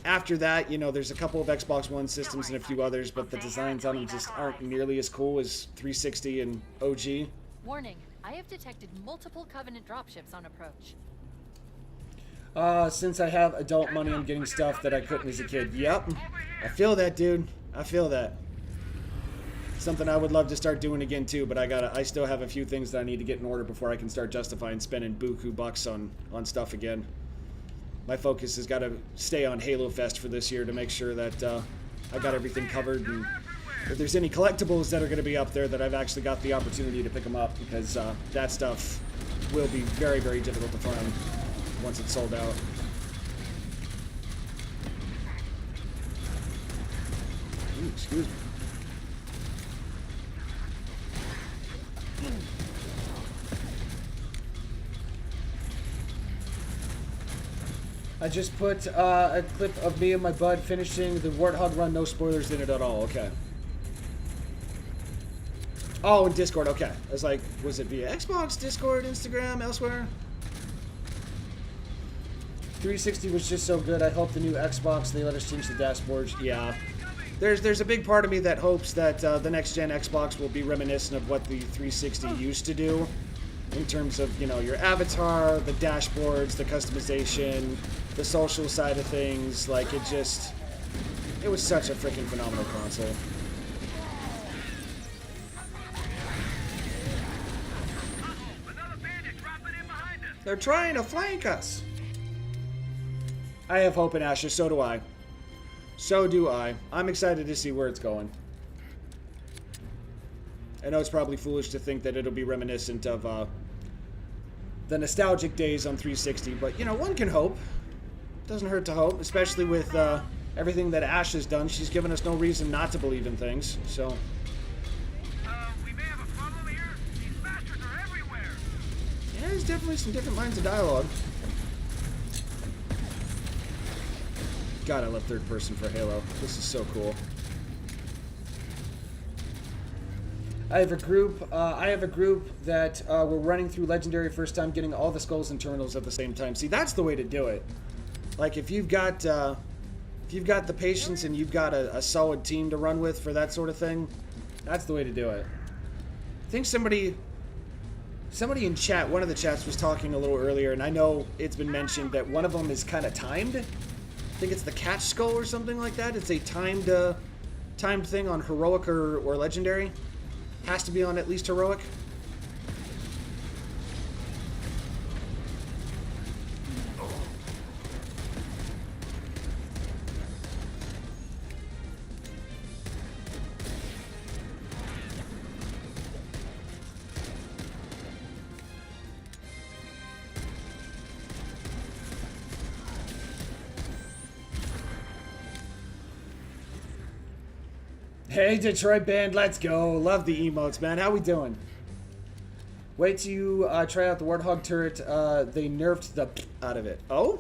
after that, you know, there's a couple of Xbox One systems and a few others, but the designs on them just aren't nearly as cool as 360 and OG. Warning: I have detected multiple Covenant dropships on approach. Since I have adult money, I'm getting stuff that I couldn't as a kid. Yep. I feel that, dude. I feel that. Something I would love to start doing again, too, but I still have a few things that I need to get in order before I can start justifying spending buku bucks on stuff again. My focus has got to stay on Halo Fest for this year to make sure that, I got everything covered, and if there's any collectibles that are going to be up there, that I've actually got the opportunity to pick them up, because, that stuff will be very, very difficult to find once it's sold out. Ooh, excuse me. I just put a clip of me and my bud finishing the Warthog run, no spoilers in it at all. Okay. Oh, in Discord, okay. I was like, was it via Xbox, Discord, Instagram, elsewhere? 360 was just so good. I hope the new Xbox, they let us change the dashboards. Yeah. There's a big part of me that hopes that the next-gen Xbox will be reminiscent of what the 360 used to do in terms of, you know, your avatar, the dashboards, the customization, the social side of things. Like, it was such a freaking phenomenal console. They're trying to flank us. I have hope in Asher, so do I. So do I. I'm excited to see where it's going. I know it's probably foolish to think that it'll be reminiscent of the nostalgic days on 360, but, you know, one can hope. Doesn't hurt to hope, especially with everything that Ash has done. She's given us no reason not to believe in things, so... we may have a problem here. These bastards are everywhere. Yeah, there's definitely some different lines of dialogue. God, I love third person for Halo. This is so cool. I have a group that we're running through Legendary first time, getting all the skulls and terminals at the same time. See, that's the way to do it. Like, if you've got the patience and you've got a solid team to run with for that sort of thing, that's the way to do it. I think somebody Somebody in chat, one of the chats was talking a little earlier, and I know it's been mentioned that one of them is kind of timed. I think it's the Catch Skull or something like that. It's a timed thing on Heroic or Legendary. Has to be on at least Heroic. Hey, Detroit band, let's go. Love the emotes, man. How we doing? Wait till you try out the Warthog turret. They nerfed the out of it. Oh?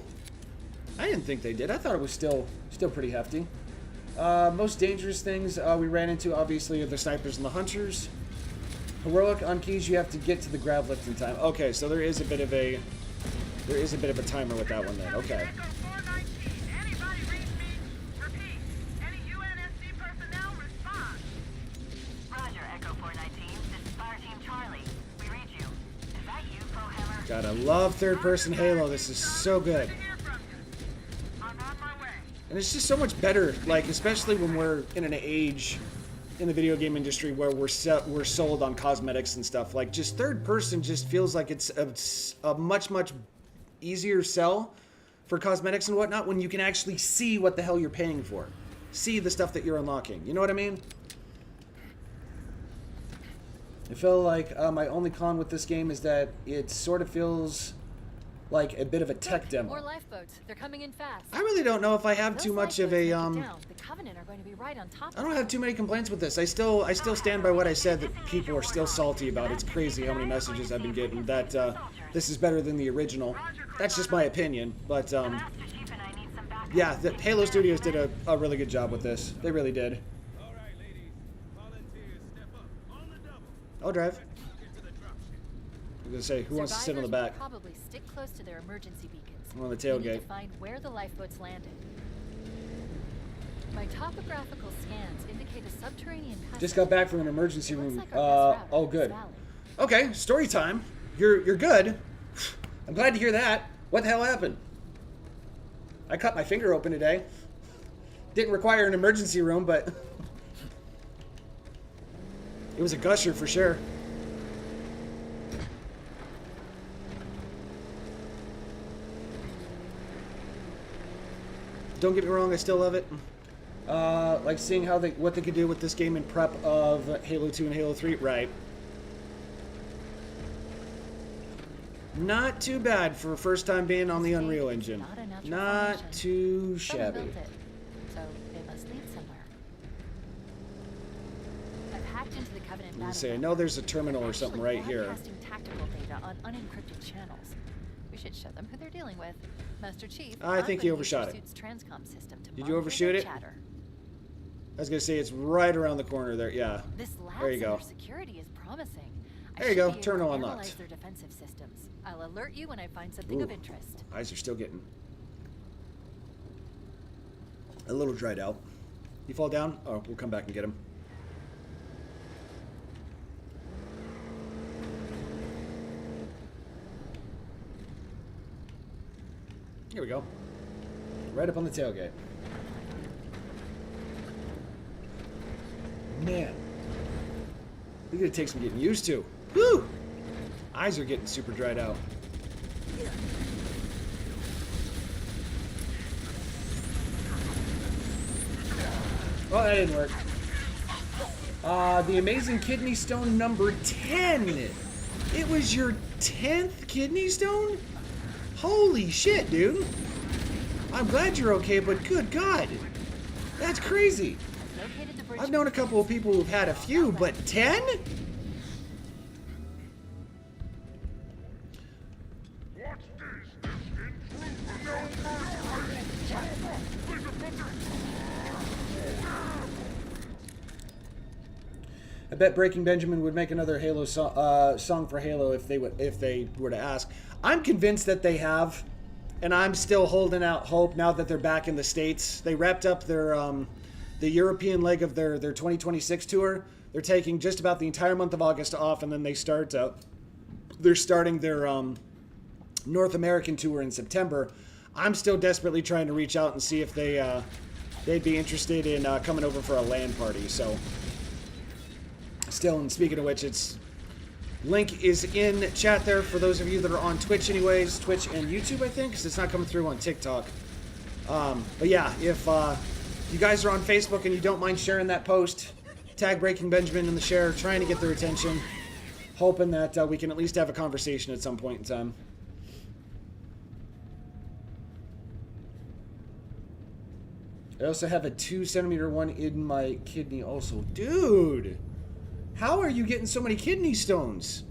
I didn't think they did. I thought it was still pretty hefty. Most dangerous things we ran into, obviously, are the snipers and the hunters. Heroic on keys, you have to get to the grab lift in time. Okay, so there is a bit of a timer with that one then. Okay. Echo 419. Anybody read me? Repeat. Any UNSC personnel respond. Roger, Echo 419. This is Fire Team Charlie. We read you. Is that you, Prohammer? Gotta love third-person Halo. This is so good. Good to hear from you. I'm on my way. And it's just so much better, like, especially when we're in an age in the video game industry where we're sold on cosmetics and stuff. Like, just third person just feels like it's a much easier sell for cosmetics and whatnot when you can actually see what the hell you're paying for. See the stuff that you're unlocking. You know what I mean? I feel like my only con with this game is that it sort of feels like a bit of a tech demo. More lifeboats. They're coming in fast. I really don't know if I have Those too much of a lifeboats make it down. The Covenant are going to be right on top. I don't have too many complaints with this. I still stand by what I said, that people are still salty about. It's crazy how many messages I've been getting that this is better than the original. That's just my opinion, but yeah, the Halo Studios did a really good job with this. They really did. All right, ladies. Volunteers, step up on the double. I'll drive. Get to the dropship. I'm gonna say, who wants to sit on the Survivors back? will probably stick close to their emergency beacons. I'm on the We need tailgate. to find where the lifeboats landed. My topographical scans indicate a subterranean passage. Just got back from an emergency It looks room. like our best route Oh, out of this good. valley. Okay, story time. You're good. I'm glad to hear that. What the hell happened? I cut my finger open today. Didn't require an emergency room, but it was a gusher for sure. Don't get me wrong, I still love it. Like seeing how what they could do with this game in prep of Halo 2 and Halo 3. Right. Not too bad for a first time being on the Unreal Engine. Not a natural Not formation. too Someone shabby. built it, so it must lead somewhere. I've hacked into the Covenant gonna data say, I network. know there's a terminal or It's something actually right here. broadcasting tactical data on unencrypted channels. We should show them who they're dealing with. Master Chief, I I'm think gonna you use your overshot it. suit's transcom system to Did you monitor overshoot their it? chatter. I was gonna say it's right around the corner there. Yeah. This lab There you go. center security is promising. There you I go. should be able Terminal to unlocked. analyze their defensive systems. I'll alert you when I find something of Ooh. interest. Eyes are still getting a little dried out. You fall down? Oh, we'll come back and get him. Here we go. Right up on the tailgate. Man. Look at it takes some getting used to. Woo! Eyes are getting super dried out. Oh, that didn't work. The Amazing Kidney Stone number 10. It was your 10th kidney stone? Holy shit, dude. I'm glad you're okay, but good God. That's crazy. Located the bridge. I've known a couple of people who've had a few, but 10? I bet Breaking Benjamin would make another Halo song for Halo if they were to ask. I'm convinced that they have, and I'm still holding out hope now that they're back in the States. They wrapped up their the European leg of their 2026 tour. They're taking just about the entire month of August off, and then they start they're starting their North American tour in September. I'm still desperately trying to reach out and see if they'd be interested in coming over for a LAN party. So, still, and speaking of which, link is in chat there for those of you that are on Twitch anyways. Twitch and YouTube, I think, because it's not coming through on TikTok. But yeah, if you guys are on Facebook and you don't mind sharing that post, tag Breaking Benjamin in the share, trying to get their attention, hoping that we can at least have a conversation at some point in time. I also have a 2 centimeter one in my kidney also. Dude, how are you getting so many kidney stones?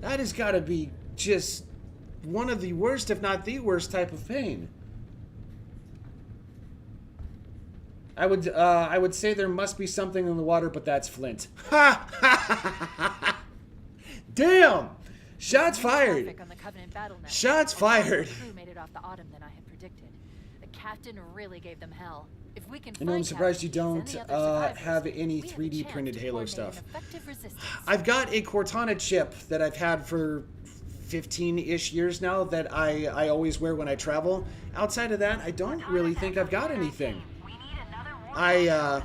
That has got to be just one of the worst, if not the worst type of pain. I would say there must be something in the water, but that's Flint. Ha! Damn! Shots fired. On the Covenant battle network. Shots fired. The crew made it off the Autumn than I had predicted. The captain really gave them hell. If we can I know I'm find surprised you Captain don't and the other survivors, have any we have a 3D chance printed to Halo coordinate stuff. an effective resistance. I've got a Cortana chip that I've had for 15-ish years now that I always wear when I travel. Outside of that, I don't really think I've got anything. I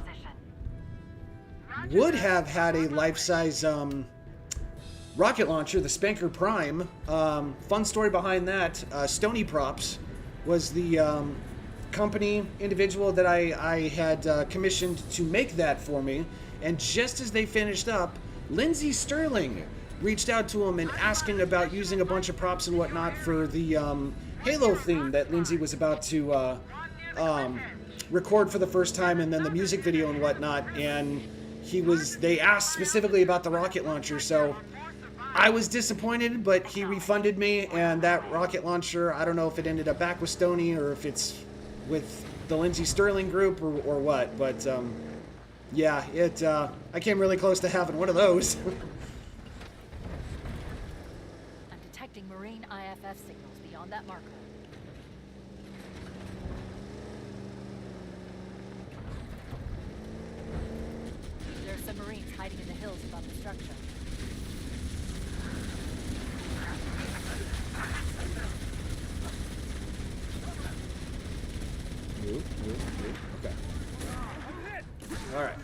would have had a life-size rocket launcher, the Spanker Prime. Fun story behind that, Stony Props was the company individual that I had commissioned to make that for me. And just as they finished up, Lindsey Sterling reached out to him and asking about using a bunch of props and whatnot for the Halo theme that Lindsey was about to record for the first time, and then the music video and whatnot. And they asked specifically about the rocket launcher, so I was disappointed, but he refunded me, and that rocket launcher, I don't know if it ended up back with Stony or if it's with the Lindsey Sterling group or what, but yeah, I came really close to having one of those. I'm detecting marine IFF signals beyond that marker. There are some Marines hiding in the hills above the structure. Okay. All right.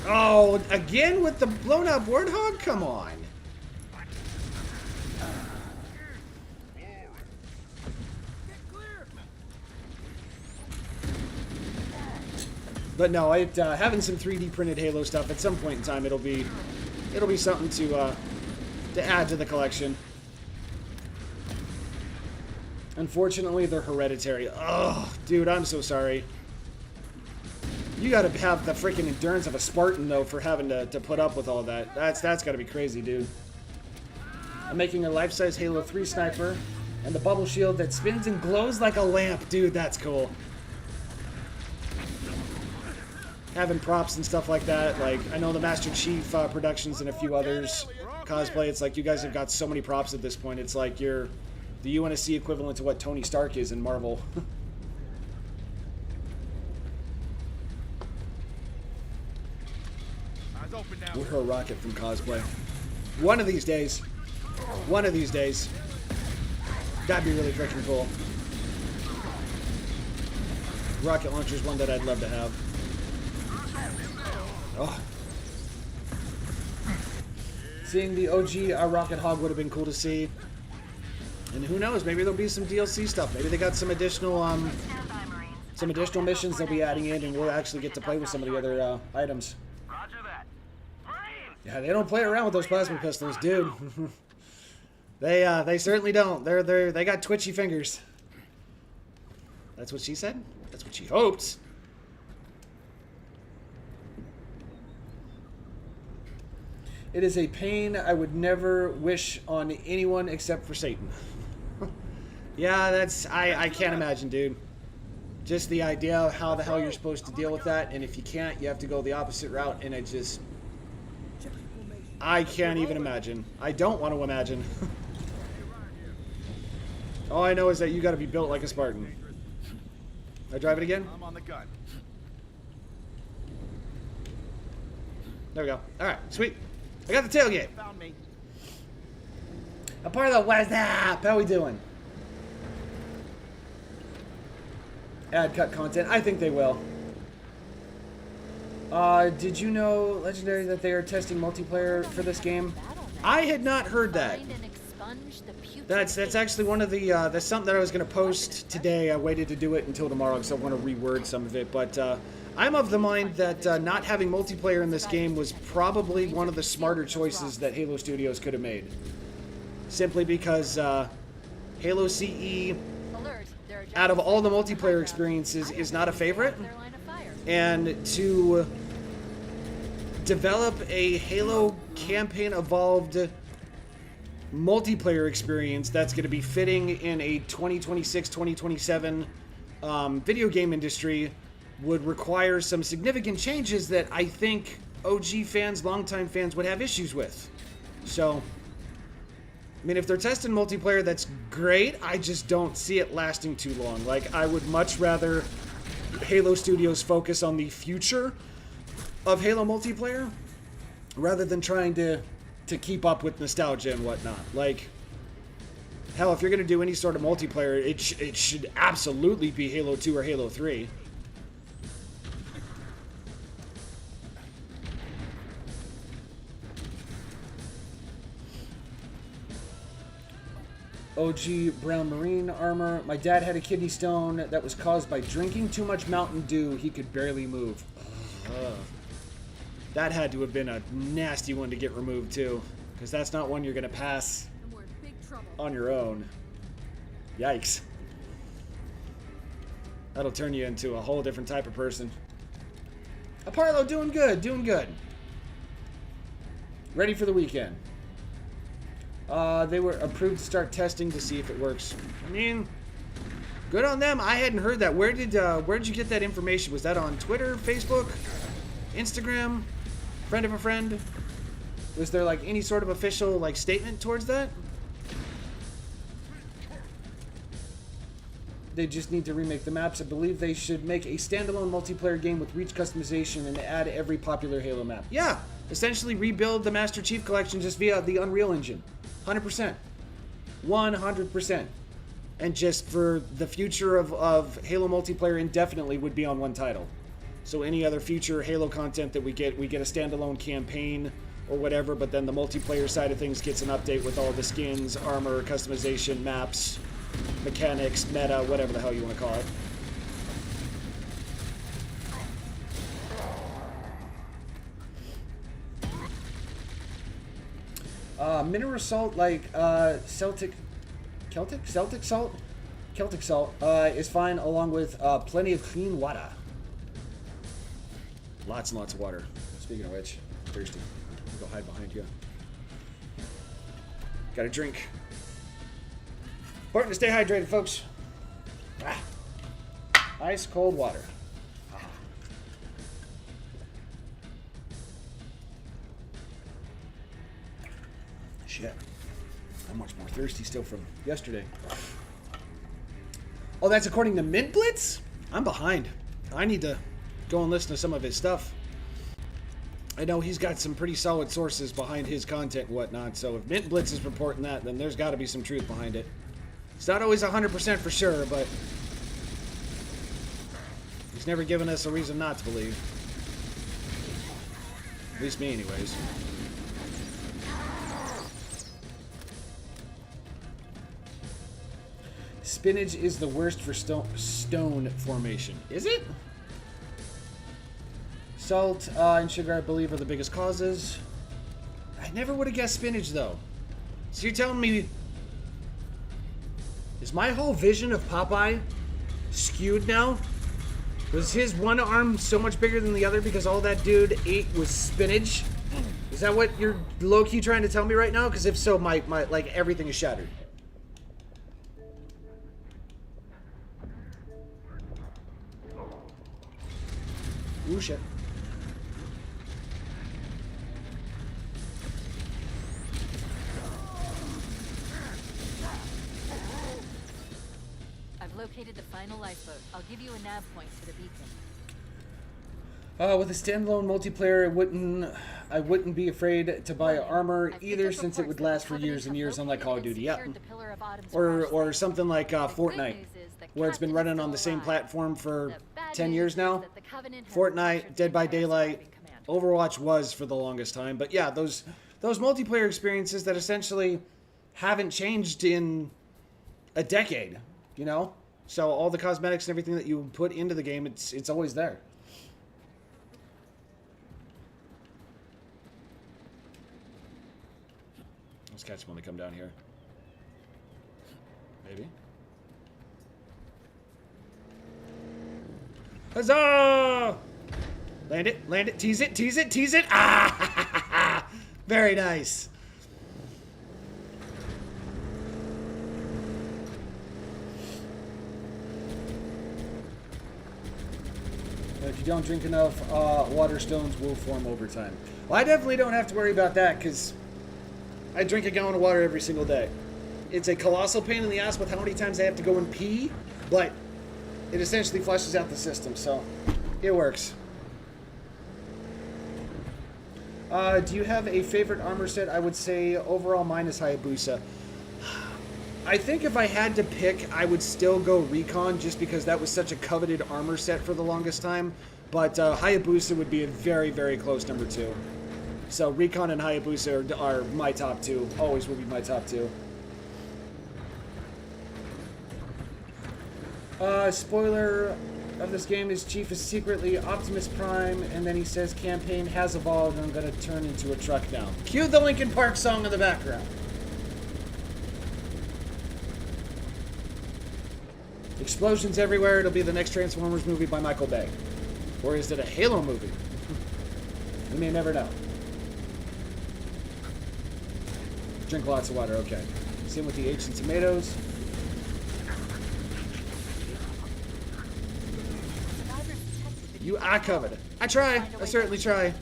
Oh, again with the blown up Warthog? Come on. But no, having some 3D printed Halo stuff at some point in time, it'll be something to add to the collection. Unfortunately, they're hereditary. Oh, dude, I'm so sorry. You gotta have the freaking endurance of a Spartan, though, for having to put up with all that. That's gotta be crazy, dude. I'm making a life-size Halo 3 sniper and the bubble shield that spins and glows like a lamp. Dude, that's cool. Having props and stuff like that, like, I know the Master Chief Productions and a few others cosplay, it's like you guys have got so many props at this point. It's like you're the UNSC equivalent to what Tony Stark is in Marvel. We're a rocket from cosplay. One of these days. One of these days. That'd be really freaking cool. Rocket launcher's one that I'd love to have. Oh. Seeing the OG Rocket Hog would have been cool to see. And who knows, maybe there'll be some DLC stuff. Maybe they got some additional missions they'll be adding in, and we'll actually get to play with some of the other items. Yeah, they don't play around with those plasma pistols, dude. They certainly don't. They got twitchy fingers. That's what she said? That's what she hoped. It is a pain I would never wish on anyone except for Satan. Yeah, I can't imagine, dude. Just the idea of how the hell you're supposed to deal with that, and if you can't, you have to go the opposite route, and I can't even imagine. I don't want to imagine. All I know is that you got to be built like a Spartan. I drive it again? I'm on the gun. There we go. All right, sweet. I got the tailgate. Found me. Aparlo, what's up? How we doing? Add cut content. I think they will. Did you know, Legendary, that they are testing multiplayer for this game? I had not heard that. Find and expunge the putrid That's actually one of the, that's something that I was going to post today. I waited to do it until tomorrow because I want to reword some of it. But I'm of the mind that not having multiplayer in this game was probably one of the smarter choices that Halo Studios could have made. Simply because Halo CE, alert. There are out of all the giants multiplayer in experiences, the is not a favorite. Their line of fire. And to develop a Halo campaign evolved multiplayer experience that's going to be fitting in a 2026-2027 video game industry would require some significant changes that I think OG fans, longtime fans would have issues with. So, I mean, if they're testing multiplayer, that's great. I just don't see it lasting too long. Like, I would much rather Halo Studios focus on the future of Halo multiplayer rather than trying to keep up with nostalgia and whatnot. Like, hell, if you're going to do any sort of multiplayer, it should absolutely be Halo 2 or Halo 3. OG Brown Marine armor. My dad had a kidney stone that was caused by drinking too much Mountain Dew. He could barely move. That had to have been a nasty one to get removed too, because that's not one you're going to pass on your own. Yikes. That'll turn you into a whole different type of person. Aparlo, doing good, doing good. Ready for the weekend. They were approved to start testing to see if it works. I mean, good on them. I hadn't heard that. Where did you get that information? Was that on Twitter, Facebook, Instagram, friend of a friend? Was there like any sort of official like statement towards that? They just need to remake the maps. I believe they should make a standalone multiplayer game with reach customization and add every popular Halo map. Yeah, essentially rebuild the Master Chief Collection just via the Unreal Engine. 100%. 100%. And just for the future of Halo multiplayer indefinitely would be on one title. So any other future Halo content that we get a standalone campaign or whatever, but then the multiplayer side of things gets an update with all the skins, armor, customization, maps, mechanics, meta, whatever the hell you want to call it. Mineral salt, like Celtic salt is fine, along with plenty of clean water. Lots and lots of water. Speaking of which, I'm thirsty. I'll go hide behind you. Got a drink. Important to stay hydrated, folks. Ice cold water. Shit. I'm much more thirsty still from yesterday. Oh, that's according to Mint Blitz? I'm behind. I need to go and listen to some of his stuff. I know he's got some pretty solid sources behind his content and whatnot, so if Mint Blitz is reporting that, then there's got to be some truth behind it. It's not always 100% for sure, but he's never given us a reason not to believe. At least me, anyways. Spinach is the worst for stone formation. Is it? Salt and sugar, I believe, are the biggest causes. I never would have guessed spinach, though. So you're telling me... Is my whole vision of Popeye skewed now? Was his one arm so much bigger than the other because all that dude ate was spinach? Is that what you're low-key trying to tell me right now? Because if so, my like, everything is shattered. Ooh, shit. I've located the final lifeboat. I'll give you a nav point to the beacon. With a standalone multiplayer, I wouldn't be afraid to buy armor I've picked either, up since it reports would that last the for Covenant years and have years, unlike Call of located Duty. and Yeah. secured the Pillar of Autumn's Or crash site. something like The good Fortnite, news is that where it's been Captain is running still on the same alive. platform for The bad 10 news years is now. that the Covenant has Fortnite, captured Dead by Sinclair's Daylight, driving command. Overwatch was for the longest time. But yeah, those multiplayer experiences that essentially haven't changed in a decade, you know? So all the cosmetics and everything that you put into the game, it's always there. Let's catch them when they come down here. Maybe. Huzzah! Land it, tease it, tease it, tease it. Ah! Very nice. If you don't drink enough, water stones will form over time. Well, I definitely don't have to worry about that, because I drink a gallon of water every single day. It's a colossal pain in the ass with how many times I have to go and pee, but it essentially flushes out the system, so it works. Do you have a favorite armor set? I would say overall mine is Hayabusa. I think if I had to pick, I would still go Recon, just because that was such a coveted armor set for the longest time. But Hayabusa would be a very, very close number 2. So Recon and Hayabusa are my top 2. Always will be my top 2. Spoiler of this game is Chief is secretly Optimus Prime, and then he says campaign has evolved and I'm going to turn into a truck now. Cue the Linkin Park song in the background. Explosions everywhere. It'll be the next Transformers movie by Michael Bay. Or is it a Halo movie? We may never know. Drink lots of water, okay. Same with the H and tomatoes. I covered it. I try. I certainly try.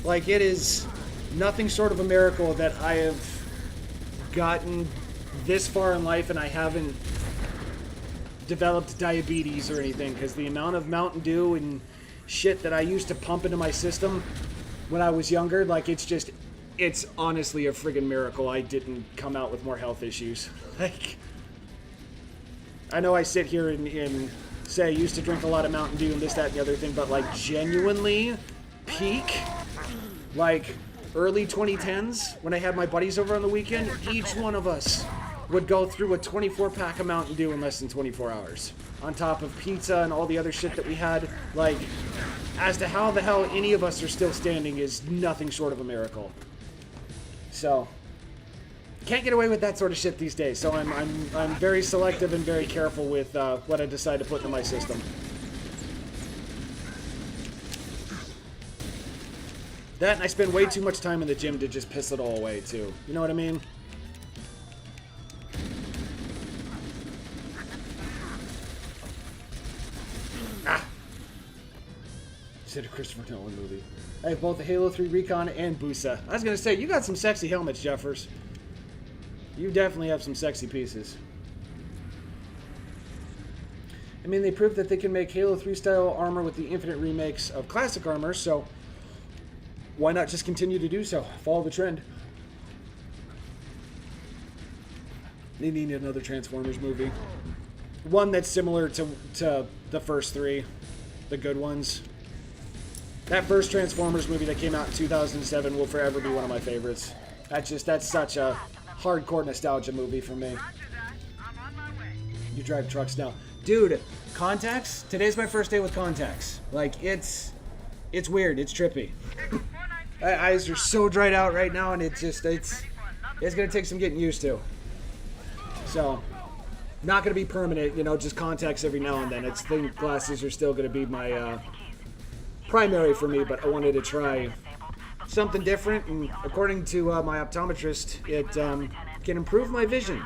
Like, it is nothing short of a miracle that I have gotten this far in life and I haven't developed diabetes or anything, because the amount of Mountain Dew and shit that I used to pump into my system when I was younger, like, it's honestly a friggin' miracle I didn't come out with more health issues. Like, I know I sit here and say I used to drink a lot of Mountain Dew and this, that, and the other thing, but like genuinely peak, like early 2010s, when I had my buddies over on the weekend, each one of us would go through a 24-pack of Mountain Dew in less than 24 hours. On top of pizza and all the other shit that we had. Like, as to how the hell any of us are still standing is nothing short of a miracle. So, can't get away with that sort of shit these days. So I'm very selective and very careful with what I decide to put into my system. That, and I spend way too much time in the gym to just piss it all away, too. You know what I mean? Ah! Said a Christopher Nolan movie. I have both the Halo 3 Recon and Busa. I was gonna say, you got some sexy helmets, Jeffers. You definitely have some sexy pieces. I mean, they proved that they can make Halo 3 style armor with the infinite remakes of classic armor, so why not just continue to do so? Follow the trend. They need another Transformers movie. One that's similar to the first 3, the good ones. That first Transformers movie that came out in 2007 will forever be one of my favorites. That's such a hardcore nostalgia movie for me. You drive trucks now. Dude, contacts? Today's my first day with contacts. Like, it's weird. It's trippy. My eyes are so dried out right now, and it's gonna take some getting used to. So, not gonna be permanent, you know, just contacts every now and then. I think glasses are still gonna be my primary for me, but I wanted to try something different, and according to my optometrist, it can improve my vision.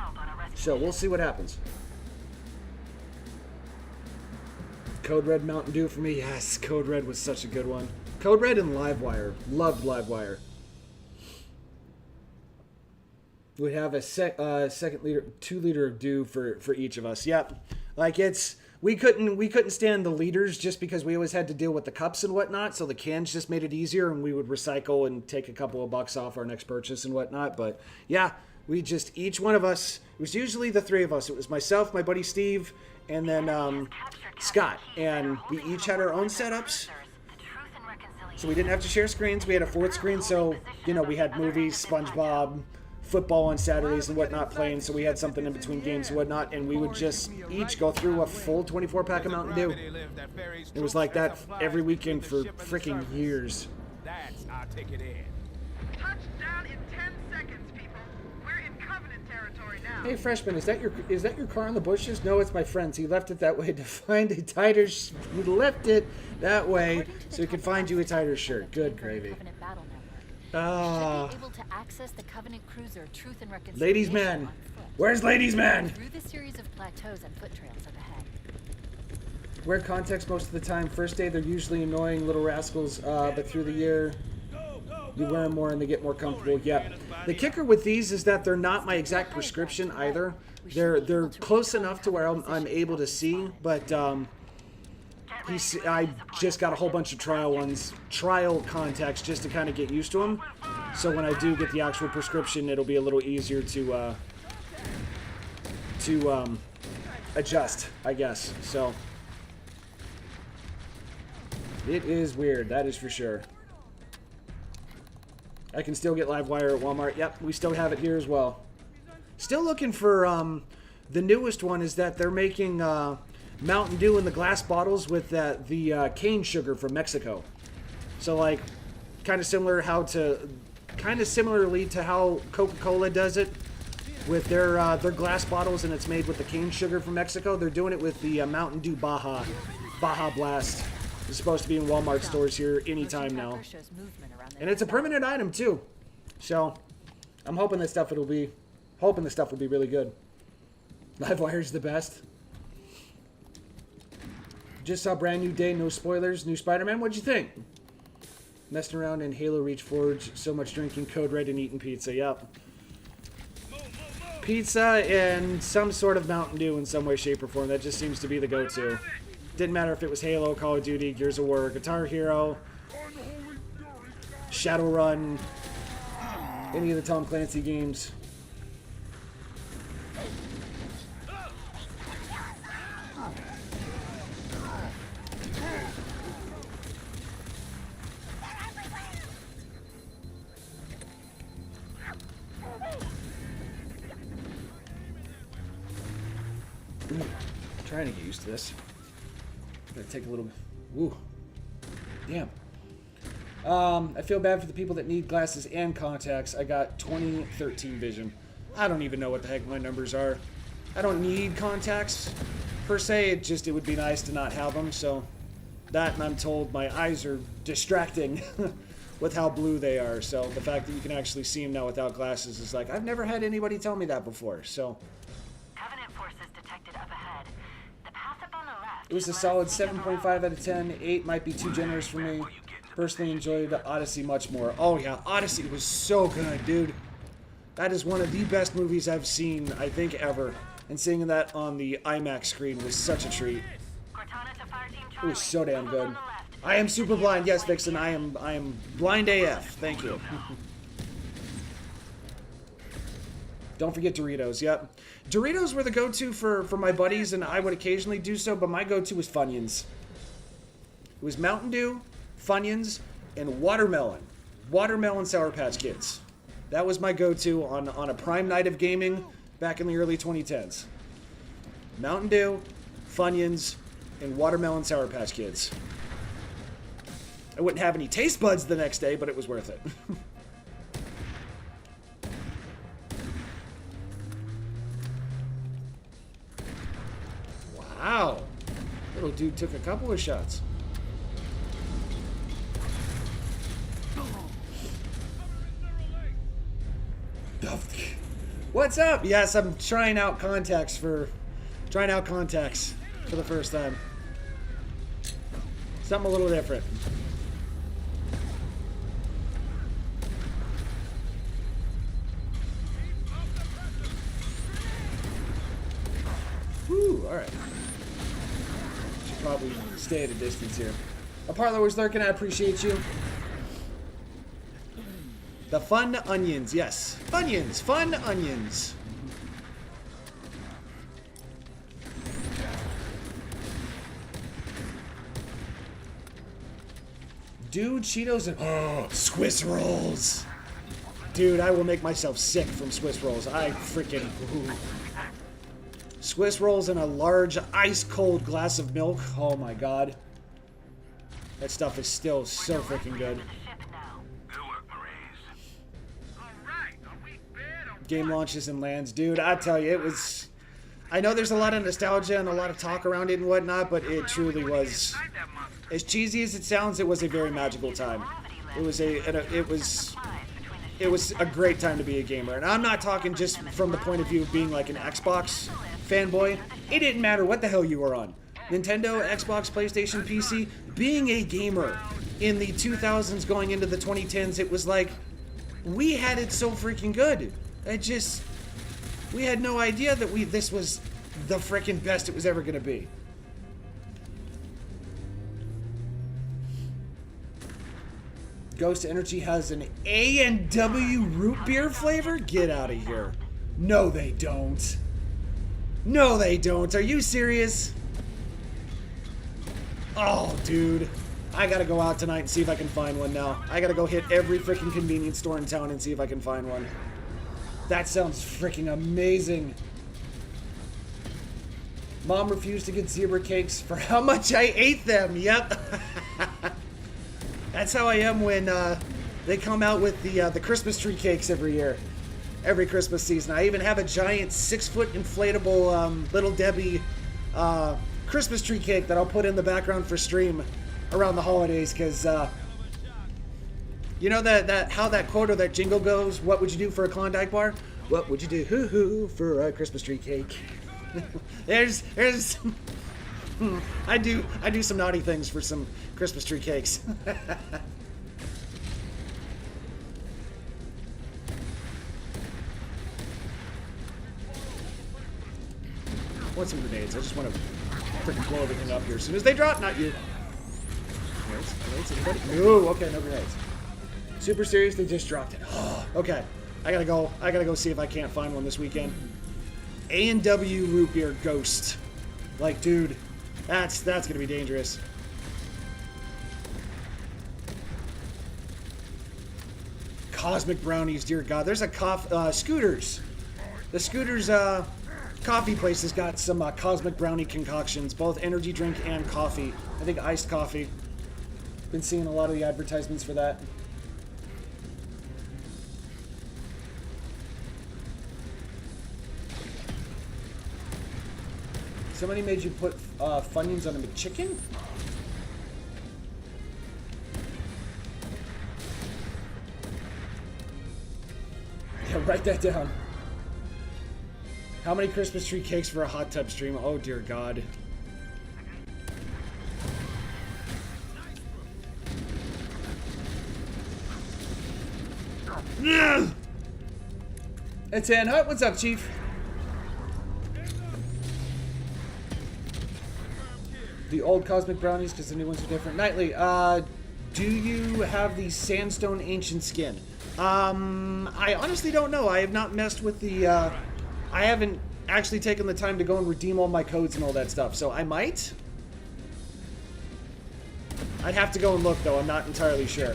So we'll see what happens. Code Red Mountain Dew for me. Yes, Code Red was such a good one. Code Red and Livewire. Loved Livewire. We have a second liter, 2 liter of Dew for each of us. Yep. Like, it's we couldn't stand the liters just because we always had to deal with the cups and whatnot. So the cans just made it easier, and we would recycle and take a couple of bucks off our next purchase and whatnot. But yeah, we just, each one of us, it was usually the three of us. It was myself, my buddy Steve, and then Scott, and we each had our own setups. So we didn't have to share screens. We had a fourth screen, so you know, we had movies, SpongeBob, football on Saturdays and whatnot playing, so we had something in between games and whatnot, and we would just each go through a full 24-pack of Mountain Dew. It was like that every weekend for freaking years. That's our ticket in. Touchdown in 10 seconds, people. We're in Covenant territory now. Hey freshman, is that your car in the bushes? No, it's my friend's. He left it that way to find a tighter. He left it that way so he could find you a tighter shirt. Good gravy. Covenant Battle Network. Ah, Should be able to access the Covenant cruiser Truth and Reconciliation Ladies Man. on foot. Where's Ladies Man? Through the series of plateaus and foot trails up ahead. Wear contacts most of the time. First day they're usually annoying little rascals, but through the year you wear them more and they get more comfortable. Yep. The kicker with these is that they're not my exact prescription either. They're close enough to where I'm able to see, but I just got a whole bunch of trial contacts just to kind of get used to them. So when I do get the actual prescription, it'll be a little easier to adjust, I guess. So it is weird, that is for sure. I can still get Livewire at Walmart. Yep, we still have it here as well. Still looking for the newest one is that they're making Mountain Dew in the glass bottles with the cane sugar from Mexico. So like, kind of similarly to how Coca-Cola does it with their glass bottles, and it's made with the cane sugar from Mexico. They're doing it with the Mountain Dew Baja Blast. It's supposed to be in Walmart stores here anytime now, and it's a permanent item too. So I'm hoping this stuff will be really good. Livewire's the best. Just saw Brand New Day, no spoilers, new Spider-Man. What'd you think? Messing around in Halo Reach Forge, so much drinking Code Red and eating pizza. Yep. Pizza and some sort of Mountain Dew in some way, shape, or form. That just seems to be the go-to. Didn't matter if it was Halo, Call of Duty, Gears of War, Guitar Hero, Shadowrun, any of the Tom Clancy games. Trying to get used to this. Gonna take a little bit. Woo. Damn. I feel bad for the people that need glasses and contacts. I got 20/13 vision. I don't even know what the heck my numbers are. I don't need contacts per se. It would be nice to not have them. So that, and I'm told my eyes are distracting with how blue they are. So the fact that you can actually see them now without glasses is like, I've never had anybody tell me that before. So it was a solid 7.5 out of 10. 8 might be too generous for me. Personally enjoyed Odyssey much more. Oh yeah, Odyssey was so good, dude. That is one of the best movies I've seen, I think, ever. And seeing that on the IMAX screen was such a treat. It was so damn good. I am super blind. Yes, Vixen, I am blind AF. Thank you. Don't forget Doritos. Yep. Doritos were the go-to for my buddies, and I would occasionally do so, but my go-to was Funyuns. It was Mountain Dew, Funyuns, and watermelon. Watermelon Sour Patch Kids. That was my go-to on a prime night of gaming back in the early 2010s. Mountain Dew, Funyuns, and watermelon Sour Patch Kids. I wouldn't have any taste buds the next day, but it was worth it. Wow. Little dude took a couple of shots. What's up? Yes, I'm trying out contacts for the first time. Something a little different. Woo, all right. probably stay at a distance here. A parlor was lurking. I appreciate you. The fun onions, yes. Funyuns, fun onions. Dude, Cheetos and Swiss rolls. Dude, I will make myself sick from Swiss rolls. I freaking Swiss rolls and a large ice cold glass of milk. Oh my god. That stuff is still so freaking good. Game launches and lands. Dude, I tell you, it was... I know there's a lot of nostalgia and a lot of talk around it and whatnot, but it truly was... As cheesy as it sounds, it was a very magical time. It was a great time to be a gamer. And I'm not talking just from the point of view of being like an Xbox fanboy. It didn't matter what the hell you were on. Nintendo, Xbox, PlayStation, PC. Being a gamer in the 2000s going into the 2010s, it was like, we had it so freaking good. We had no idea that this was the freaking best it was ever going to be. Ghost Energy has an A&W root beer flavor? Get out of here. No, they don't. No, they don't. Are you serious? Oh, dude. I gotta go out tonight and see if I can find one now. I gotta go hit every freaking convenience store in town and see if I can find one. That sounds freaking amazing. Mom refused to get zebra cakes for how much I ate them. Yep. That's how I am when they come out with the Christmas tree cakes every year. Every Christmas season. I even have a giant 6-foot inflatable Little Debbie Christmas tree cake that I'll put in the background for stream around the holidays, because you know that how that quote or that jingle goes, what would you do for a Klondike bar? What would you do for a Christmas tree cake? there's I do some naughty things for some Christmas tree cakes. I want some grenades. I just want to freaking blow everything up here as soon as they drop. Not you. Grenades? Anybody? No. Okay, no grenades. Super serious. They just dropped it. Okay. I gotta go see if I can't find one this weekend. A&W root beer ghost. Like, dude, that's gonna be dangerous. Cosmic brownies, dear God. There's a Scooters. The Scooters coffee place has got some cosmic brownie concoctions, both energy drink and coffee. I think iced coffee. Been seeing a lot of the advertisements for that. Somebody made you put Funyuns on a McChicken? Yeah, write that down. How many Christmas tree cakes for a hot tub stream? Oh, dear God. It's Ann Hut. What's up, Chief? The old cosmic brownies, because the new ones are different. Nightly, do you have the Sandstone Ancient skin? I honestly don't know. I have not messed with the, I haven't actually taken the time to go and redeem all my codes and all that stuff, so I might. I'd have to go and look, though. I'm not entirely sure.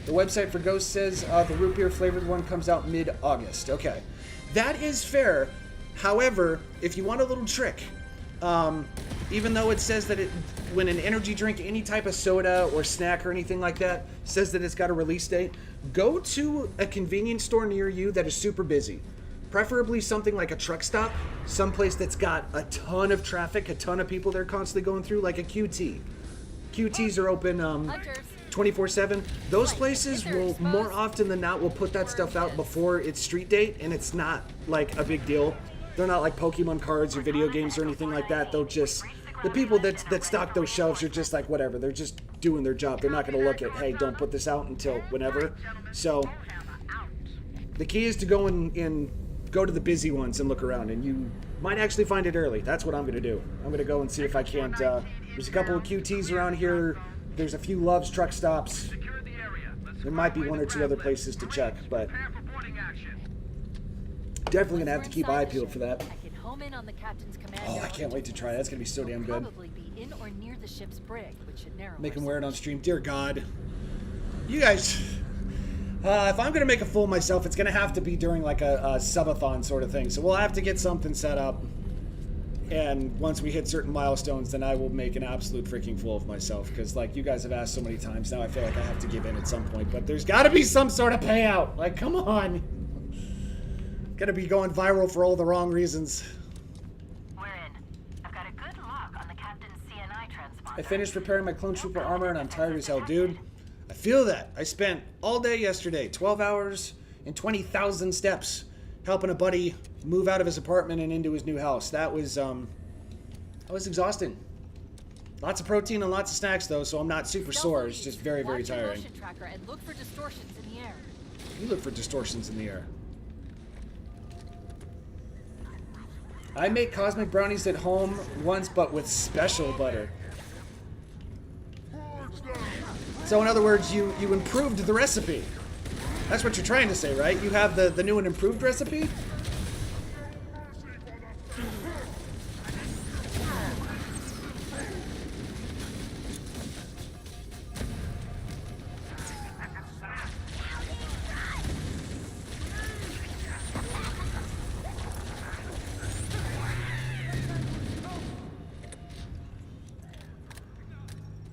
The website for Ghost says the root beer flavored one comes out mid-August. Okay. That is fair. However, if you want a little trick, even though it says that when an energy drink, any type of soda or snack or anything like that says that it's got a release date, go to a convenience store near you that is super busy. Preferably something like a truck stop, someplace that's got a ton of traffic, a ton of people they're constantly going through, like a QT. QTs are open 24/7. Those places will more often than not will put that stuff out before its street date, and it's not like a big deal. They're not like Pokemon cards or video games or anything like that. They'll just, the people that stock those shelves are just like, whatever. They're just doing their job. They're not going to look at, hey, don't put this out until whenever. So the key is to go and go to the busy ones and look around. And Might actually find it early. That's what I'm going to do. I'm going to go and see if I can't... there's a couple of QTs around here. There's a few Love's truck stops. There might be one or two other places to check, but... Definitely going to have to keep eye peeled for that. I can home in on the captain's command. Oh, I can't wait to try. That's going to be so damn good. Probably be in or near the ship's brig, which should narrow. Make him wear it on stream. Dear God. You guys... if I'm going to make a fool of myself, it's going to have to be during like a subathon sort of thing. So we'll have to get something set up. And once we hit certain milestones, then I will make an absolute freaking fool of myself. Because like you guys have asked so many times, now I feel like I have to give in at some point. But there's got to be some sort of payout. Like, come on. Gonna be going viral for all the wrong reasons. We're in. I've got a good lock on the captain's CNI transponder. I finished repairing my clone trooper armor and I'm tired as hell, dude. I feel that. I spent all day yesterday, 12 hours and 20,000 steps, helping a buddy move out of his apartment and into his new house. That was exhausting. Lots of protein and lots of snacks though, so I'm not super sore. It's just very, very tiring. Motion tracker and look for distortions in the air. You look for distortions in the air. I make cosmic brownies at home once, but with special butter. So in other words, you improved the recipe. That's what you're trying to say, right? You have the new and improved recipe?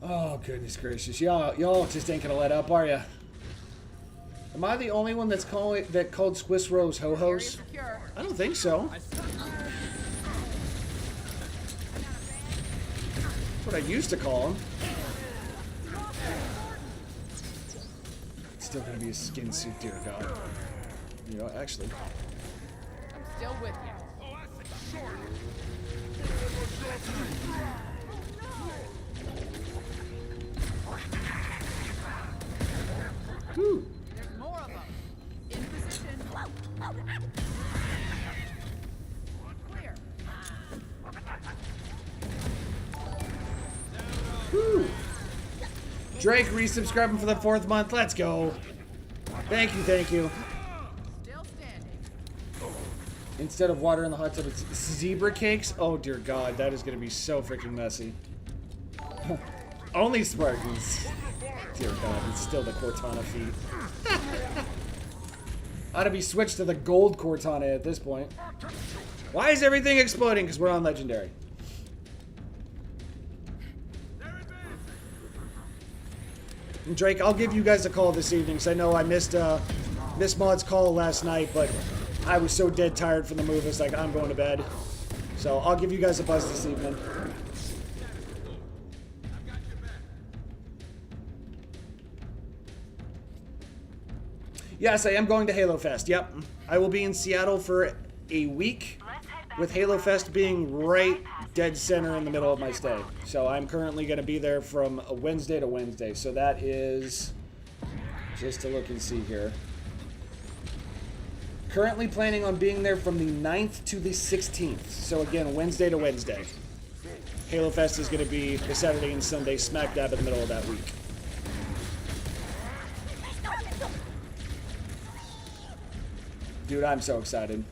Oh, goodness gracious. Y'all just ain't gonna let up, are ya? Am I the only one that's called Swiss Rose Ho-Hos? I don't think so. That's what I used to call them. It's still gonna be a skin suit, dear God. You know, actually. I'm still with you. Whew. There's more of them. In position. Clear. Whew. Drake resubscribing for the 4th month. Let's go. Thank you, thank you. Still standing. Instead of water in the hot tub, it's zebra cakes? Oh, dear God. That is going to be so freaking messy. Only Spartans. Dear God, it's still the Cortana feed. Ought to be switched to the gold Cortana at this point. Why is everything exploding? Because we're on Legendary. And Drake, I'll give you guys a call this evening, because I know I missed Mod's call last night, but I was so dead tired from the move, it's like, I'm going to bed. So I'll give you guys a buzz this evening. Yes, I am going to Halo Fest. Yep. I will be in Seattle for a week, with Halo Fest being right dead center in the middle of my stay. So I'm currently going to be there from Wednesday to Wednesday. So that is, just to look and see here. Currently planning on being there from the 9th to the 16th. So again, Wednesday to Wednesday. Halo Fest is going to be the Saturday and Sunday smack dab in the middle of that week. Dude, I'm so excited.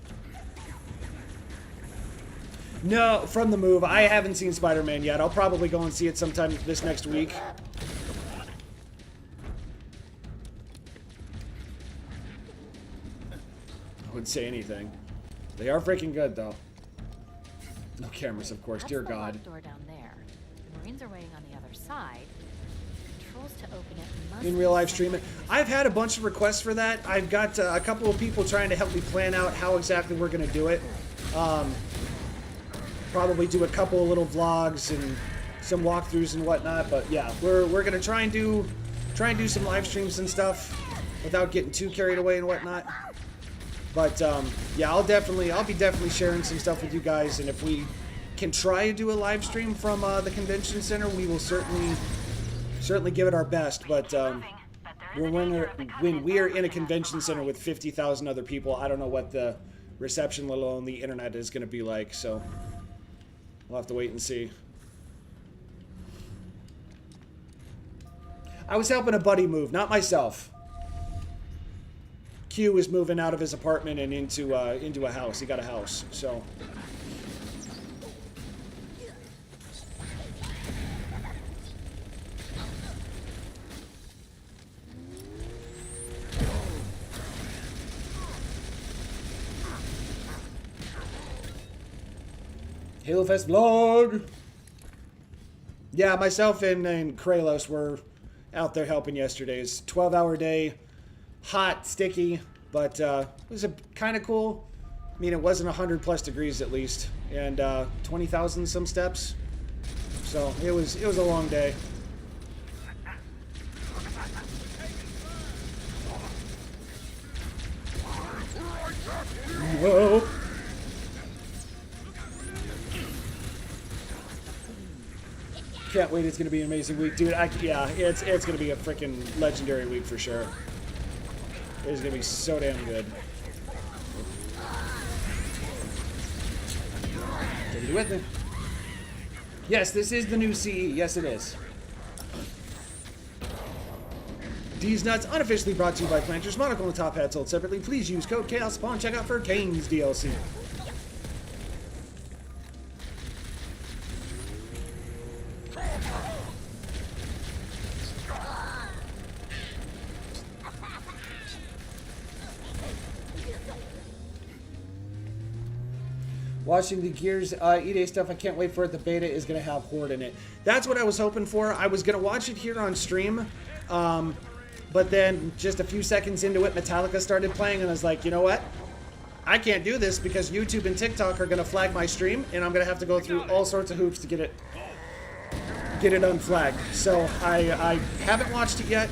No, from the move. I haven't seen Spider-Man yet. I'll probably go and see it sometime this next week. I wouldn't say anything. They are freaking good, though. No cameras, of course. Dear God. That's the locked door down there. The Marines are waiting on the other side. Controls to open it must In real life streaming. I've had a bunch of requests for that. I've got a couple of people trying to help me plan out how exactly we're going to do it. Probably do a couple of little vlogs and some walkthroughs and whatnot. But yeah, we're going to try and do some live streams and stuff without getting too carried away and whatnot. But yeah, I'll be definitely sharing some stuff with you guys. And if we can try to do a live stream from the convention center, we will certainly give it our best. But when we are in a convention center with 50,000 other people, I don't know what the reception, let alone the internet, is going to be like. So we'll have to wait and see. I was helping a buddy move, not myself. Q was moving out of his apartment and into a house. He got a house, so. Halo Fest vlog. Yeah, myself and Kralos were out there helping yesterday. It's a 12-hour day, hot, sticky, but it was kind of cool. I mean, it wasn't 100+ degrees at least, and 20,000 some steps. So it was a long day. Whoa. Can't wait. It's going to be an amazing week. Dude, yeah, it's going to be a freaking legendary week for sure. It's going to be so damn good. Take it with me. Yes, this is the new CE. Yes, it is. D's Nuts, unofficially brought to you by Planters. Monocle and Top Hat sold separately. Please use code Chaos upon checkout for Kane's DLC. Watching the Gears EA stuff, I can't wait for it. The beta is going to have Horde in it. That's what I was hoping for. I was going to watch it here on stream, but then just a few seconds into it, Metallica started playing, and I was like, you know what? I can't do this because YouTube and TikTok are going to flag my stream, and I'm going to have to go through all sorts of hoops to get it unflagged. So I haven't watched it yet,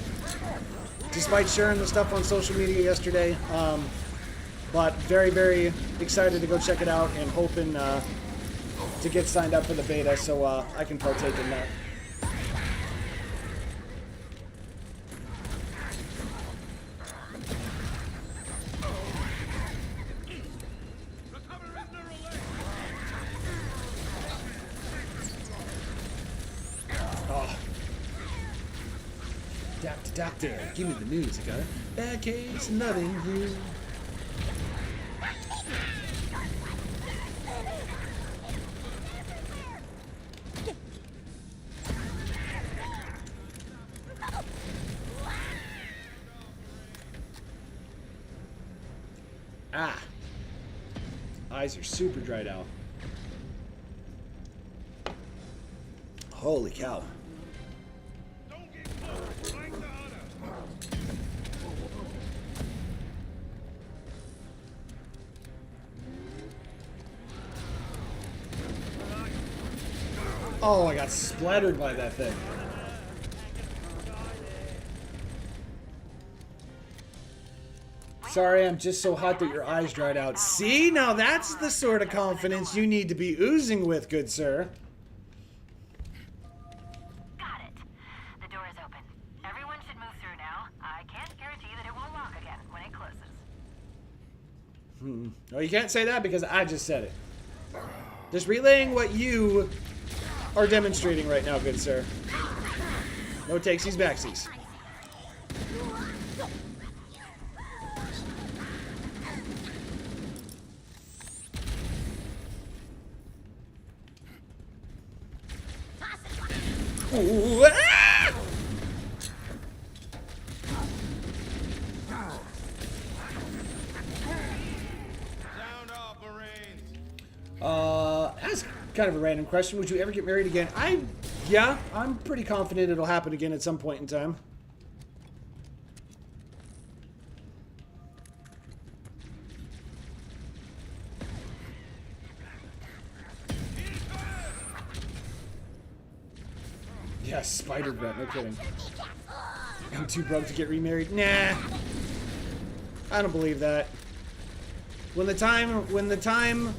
despite sharing the stuff on social media yesterday. But very, very excited to go check it out and hoping to get signed up for the beta so I can partake in that. Oh. Doctor, give me the news. I got a bad case, nothing new. Ah. Eyes are super dried out. Holy cow. Oh, I got splattered by that thing. Sorry, I'm just so hot that your eyes dried out. See? Now that's the sort of confidence you need to be oozing with, good sir. Got it. The door is open. Everyone should move through now. I can't guarantee that it won't lock again when it closes. No, you can't say that because I just said it. Just relaying what you are demonstrating right now, good sir. No takesies, backsies. Ooh, ah! Sound off, Marines. That's kind of a random question. Would you ever get married again? Yeah, I'm pretty confident it'll happen again at some point in time. Yeah, spider grunt, no kidding. I'm too broke to get remarried. Nah. I don't believe that. When the time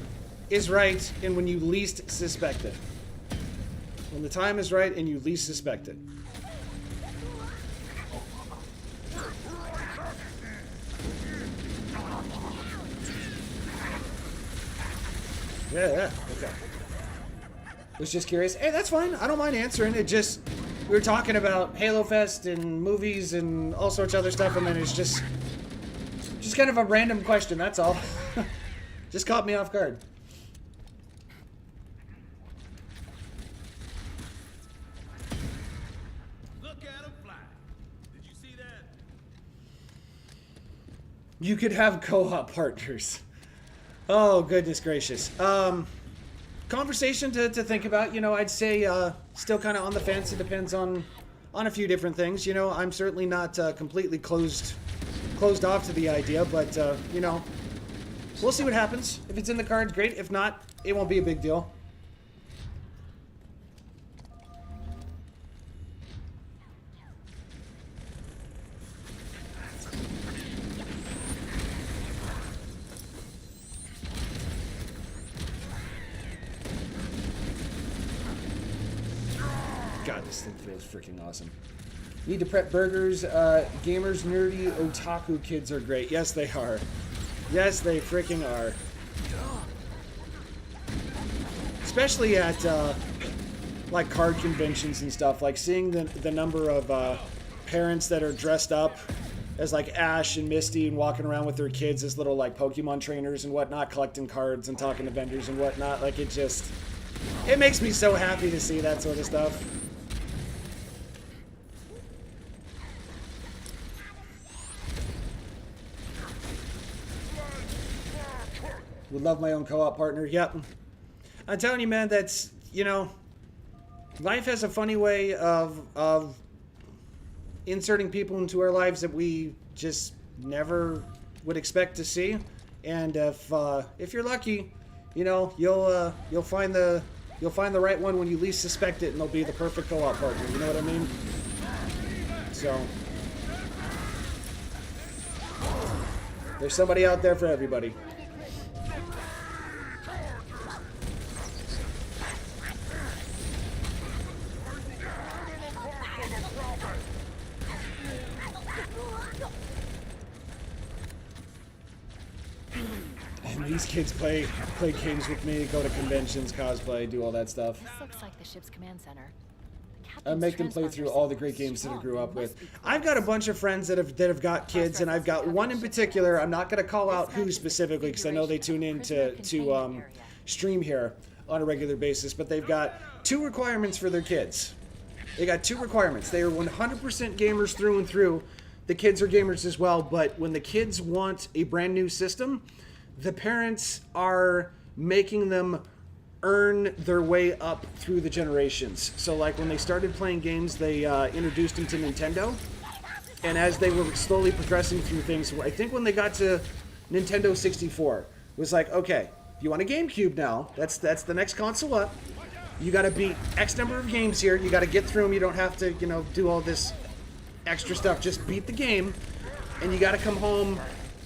is right and when you least suspect it. When the time is right and you least suspect it. Yeah, okay. Was just curious. Hey, that's fine. I don't mind answering. It just, we were talking about Halo Fest and movies and all sorts of other stuff, and then it's just kind of a random question, that's all. Just caught me off guard. Look at him fly. Did you see that? You could have co-op partners. Oh, goodness gracious. Conversation to think about. You know, I'd say still kind of on the fence. It depends on a few different things. You know, I'm certainly not completely closed off to the idea, but you know, we'll see what happens. If it's in the cards, great. If not, it won't be a big deal. God, this thing feels freaking awesome. Need to prep burgers. Gamers, nerdy, otaku kids are great. Yes, they are. Yes, they freaking are. Especially at like card conventions and stuff. Like seeing the number of parents that are dressed up as like Ash and Misty and walking around with their kids as little like Pokemon trainers and whatnot, collecting cards and talking to vendors and whatnot. Like it makes me so happy to see that sort of stuff. Would love my own co-op partner. Yep. I'm telling you, man, that's, you know, life has a funny way of inserting people into our lives that we just never would expect to see. And if you're lucky, you know, you'll find the right one when you least suspect it, and they'll be the perfect co-op partner. You know what I mean? So there's somebody out there for everybody. These kids play games with me, go to conventions, cosplay, do all that stuff. This looks like the ship's command center. I make them play through all the great games that I grew up with. I've got a bunch of friends that have got kids, and I've got one in particular. I'm not going to call out who specifically because I know they tune in to stream here on a regular basis. But they've got 2 requirements for their kids. They got 2 requirements. They are 100% gamers through and through. The kids are gamers as well. But when the kids want a brand new system, the parents are making them earn their way up through the generations. So like when they started playing games, they introduced them to Nintendo. And as they were slowly progressing through things, I think when they got to Nintendo 64, it was like, okay, if you want a GameCube now, that's the next console up. You got to beat X number of games here. You got to get through them. You don't have to, you know, do all this extra stuff. Just beat the game, and you got to come home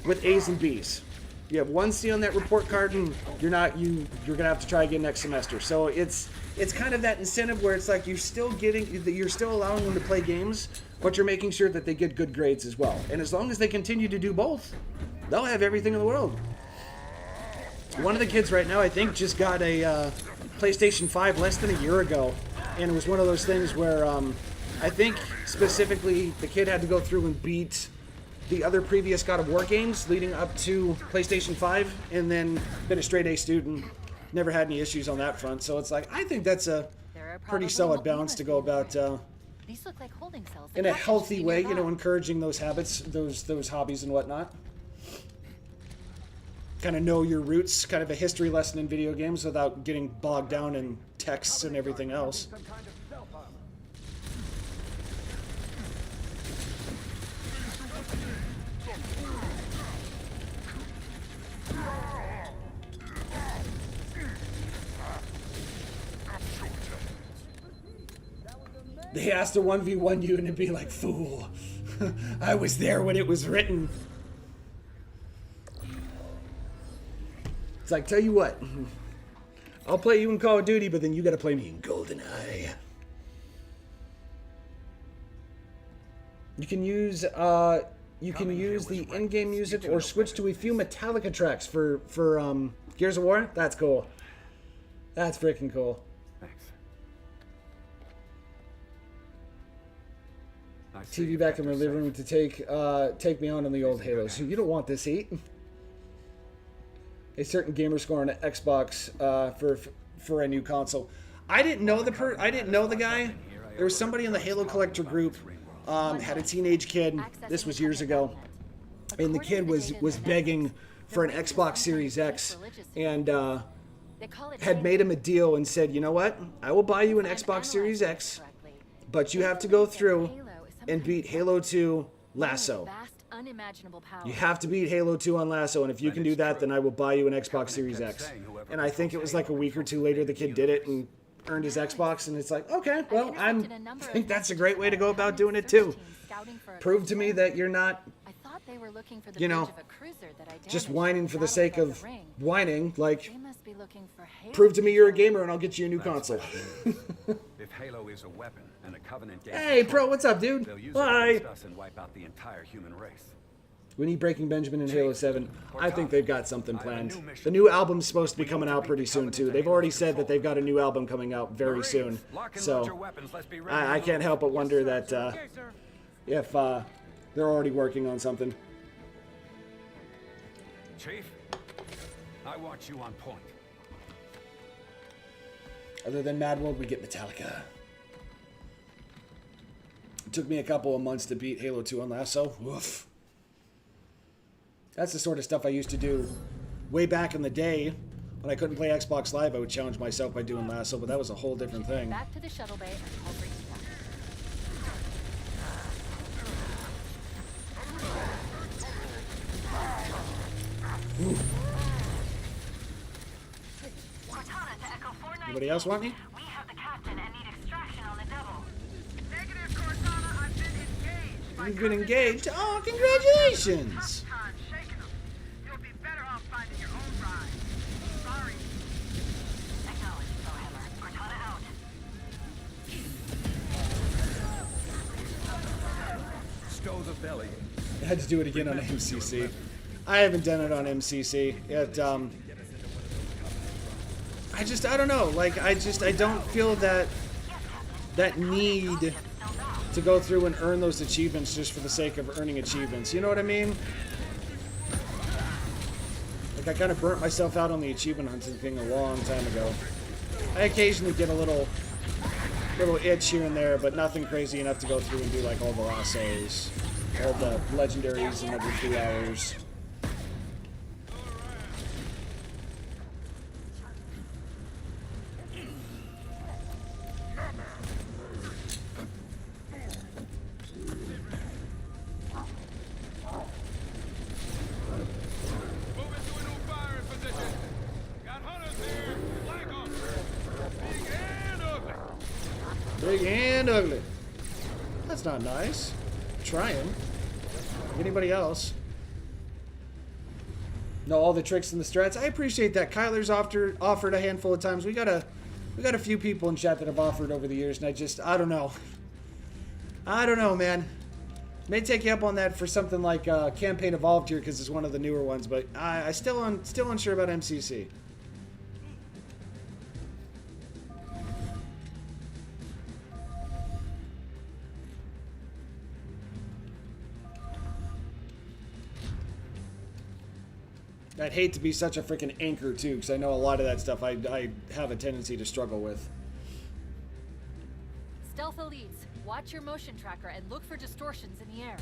with A's and B's. You have 1 C on that report card, and you're gonna have to try again next semester. So it's kind of that incentive where it's like you're still allowing them to play games, but you're making sure that they get good grades as well. And as long as they continue to do both, they'll have everything in the world. One of the kids right now, I think, just got a PlayStation 5 less than a year ago, and it was one of those things where I think specifically the kid had to go through and beat the other previous God of War games leading up to PlayStation 5, and then been a straight A student, never had any issues on that front. So it's like, I think that's a pretty solid balance to go about These look like holding cells. in a healthy way, you know, encouraging those habits, those hobbies and whatnot. Kind of know your roots, kind of a history lesson in video games without getting bogged down in texts and everything else. They asked to 1v1 you and it'd be like, fool. I was there when it was written. It's like, tell you what. I'll play you in Call of Duty, but then you gotta play me in GoldenEye. You can use the in-game music or switch to a few Metallica tracks for Gears of War. That's cool. That's freaking cool. Thanks. I see TV you back kept in my her living room safe. to take me on the old Halo. So you don't want this heat. A certain gamer score on an Xbox for a new console. I didn't know the guy. There was somebody in the Halo Collector group had a teenage kid. This was years ago, and the kid was begging for an Xbox Series X, and had made him a deal and said, you know what? I will buy you an Xbox Series X, but you have to go through and beat Halo 2 Lasso. You have to beat Halo 2 on Lasso, and if you can do that, then I will buy you an Xbox Series X. And I think it was like a week or two later the kid did it and earned his Xbox, and it's like, okay, well, I think that's a great way to go about doing it too. Prove to me that you're not, you know, just whining for the sake of whining. Like, prove to me you're a gamer and I'll get you a new console. If Halo is a weapon and a Covenant Hey, Pro, what's up, dude? they'll use it Bye. against us and wipe out the entire human race. We need Breaking Benjamin in Halo 7. I think they've got something planned. The new album's supposed to be coming out pretty soon, too. They've already said that they've got a new album coming out very soon. So, I can't help but wonder that if they're already working on something. Chief, I want you on point. Other than Mad World, we get Metallica. It took me a couple of months to beat Halo 2 on Lasso. Woof. That's the sort of stuff I used to do way back in the day. When I couldn't play Xbox Live, I would challenge myself by doing Lasso, but that was a whole different thing. Back to the shuttle bay and I'll bring you back. Cortana to Echo 419. Anybody else want me? We have the captain and need extraction on the double. Negative, Cortana. I've been engaged. by You've been Covenant engaged? Oh, congratulations! tough time shaking them. You'll be better off finding your own ride. Sorry. Acknowledged, Bowhammer. Cortana out. Stow the belly. I had to do it again on MCC. I haven't done it on MCC. I don't know. Like, I don't feel that need to go through and earn those achievements just for the sake of earning achievements. You know what I mean? Like, I kind of burnt myself out on the achievement hunting thing a long time ago. I occasionally get a little itch here and there, but nothing crazy enough to go through and do like all the lassos, all the legendaries in every 3 hours. Moving to a new firing position. Got hunters here. Flag officer. Big and ugly. Big and ugly. That's not nice. Trying. Anybody else? Know all the tricks and the strats. I appreciate that. Kyler's offered a handful of times. We got a few people in chat that have offered over the years, and I don't know. I don't know, man. May take you up on that for something like Campaign Evolved here because it's one of the newer ones, but I still unsure about MCC. I'd hate to be such a freaking anchor too, because I know a lot of that stuff I have a tendency to struggle with. Stealth elites, watch your motion tracker and look for distortions in the air.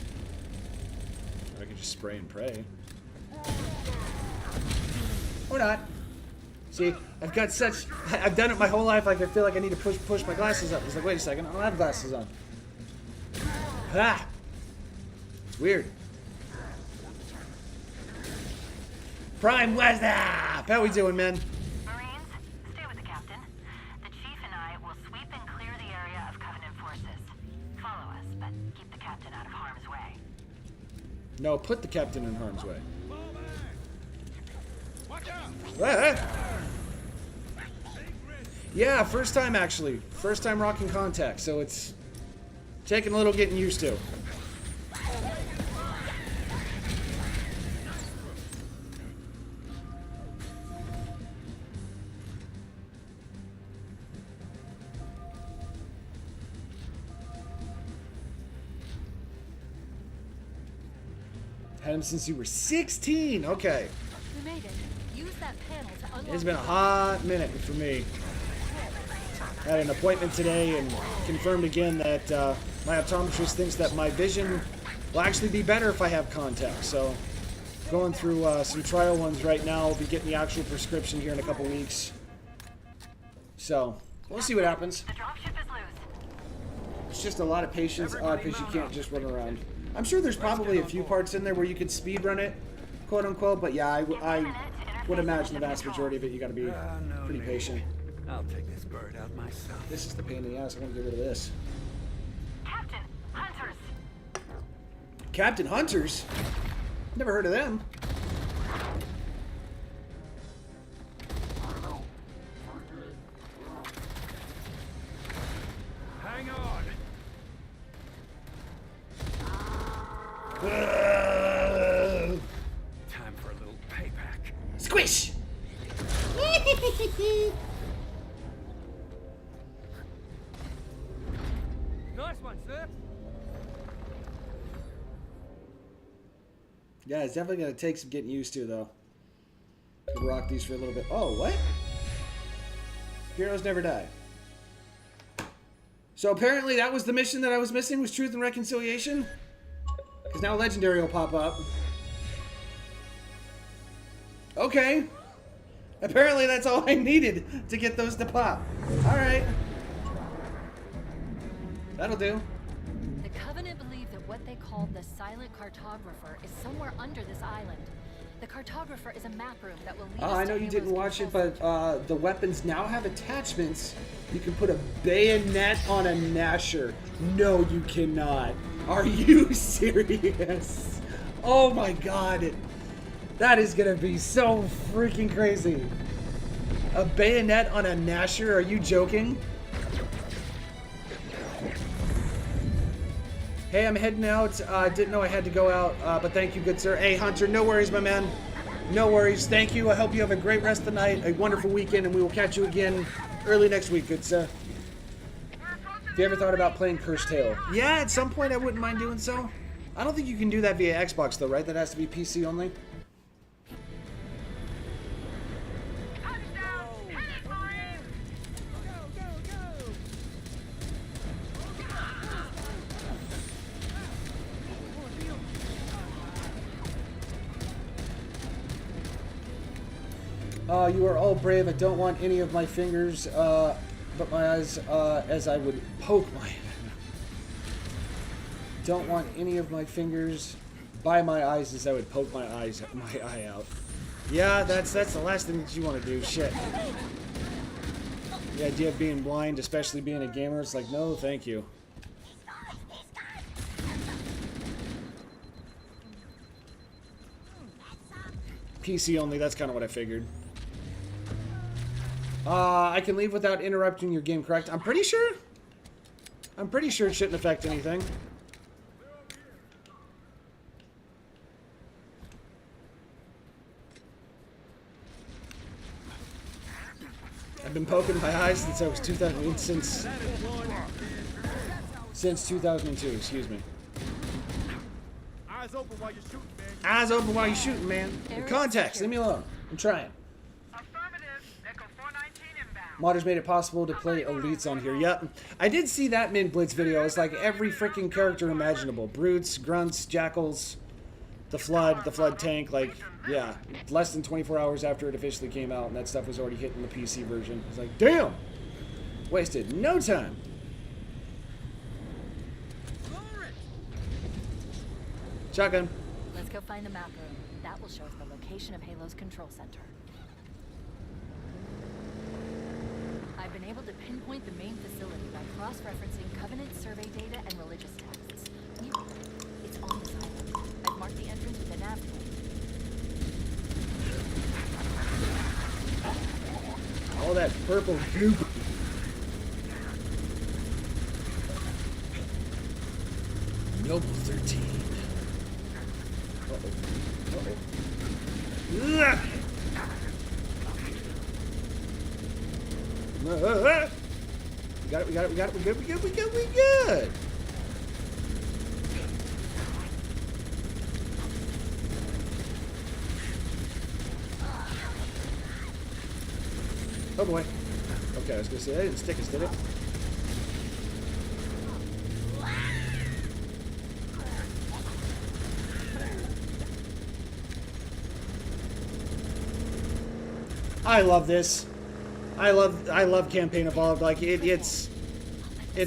I could just spray and pray. Or not. See, I've done it my whole life. Like I feel like I need to push my glasses up. It's like, wait a second, I don't have glasses on. Ah, it's weird. Prime West, how we doing, man? Marines, stay with the captain. The chief and I will sweep and clear the area of Covenant forces. Follow us, but keep the captain out of harm's way. No, put the captain in harm's way. Watch out. Ah. Yeah, first time actually. First time rocking contact, so it's taking a little getting used to. Had him since you were 16. Okay. We made it. Use that panel to unlock. It's been a hot minute for me. Had an appointment today and confirmed again that my optometrist thinks that my vision will actually be better if I have contacts. So, going through some trial ones right now. I'll be getting the actual prescription here in a couple weeks. So, we'll see what happens. The dropship is loose. It's just a lot of patience, because you can't just run around. I'm sure there's probably a few parts in there where you could speed run it, quote unquote, but yeah, I would imagine the vast majority of it you gotta be No pretty need. patient. I'll take this bird out myself. This is the pain in the ass. I want to get rid of this. Captain, hunters. Captain Hunters? Never heard of them. Hang on. Time for a little payback. Squish! Nice one, sir. Yeah, it's definitely going to take some getting used to, though. Could rock these for a little bit. Oh, what? Heroes never die. So apparently that was the mission that I was missing, was Truth and Reconciliation? Because now Legendary will pop up. Okay. Apparently that's all I needed to get those to pop. Alright. That'll do. The Covenant believe that what they call the Silent Cartographer is somewhere under this island. The Cartographer is a map room that will lead us I to know you Halo's didn't watch it, control but center. the weapons now have attachments. You can put a bayonet on a Nasher. No, you cannot. Are you serious? Oh my god. That is gonna be so freaking crazy. A bayonet on a Nasher? Are you joking? Hey, I'm heading out. Didn't know I had to go out, but thank you, good sir. Hey, Hunter, no worries, my man. No worries. Thank you. I hope you have a great rest of the night, a wonderful weekend, and we will catch you again early next week, good sir. Have you ever thought about playing Cursed Tale? Yeah, at some point I wouldn't mind doing so. I don't think you can do that via Xbox, though, right? That has to be PC only. Touchdown! Headed for him! Go, go, go! You are all brave. I don't want any of my fingers, but my eyes, as I would poke my... Don't want any of my fingers by my eyes as I would poke my eye out. Yeah, that's the last thing that you want to do. Shit. The idea of being blind, especially being a gamer, it's like, no, thank you. PC only, that's kind of what I figured. I can leave without interrupting your game, correct? I'm pretty sure. I'm pretty sure it shouldn't affect anything. I've been poking my eyes since I was 2000, since 2002, excuse me. Eyes open while you're shooting, man. Eyes open while you're shooting, man. The contacts, leave me alone. I'm trying. Affirmative. Echo 419 inbound. Modders made it possible to play elites on here. Yep. I did see that Min Blitz video. It's like every freaking character imaginable. Brutes, grunts, jackals, the flood tank, like, yeah. Less than 24 hours after it officially came out, and that stuff was already hitting the PC version. It's like, damn! Wasted no time. Shotgun. Let's go find the map room. That will show us the location of Halo's control center. I've been able to pinpoint the main facility by cross-referencing Covenant survey data and religious texts. It's on this island. I've marked the entrance with a nav point. All that purple goop. Noble 13. Uh-oh. Uh-oh. Ugh. We got it, we got it, we got it, we good, we good, we good, we good. Oh boy. Okay, I was gonna say, that didn't stick us, did it? I love this. I love Campaign Evolved. Like it's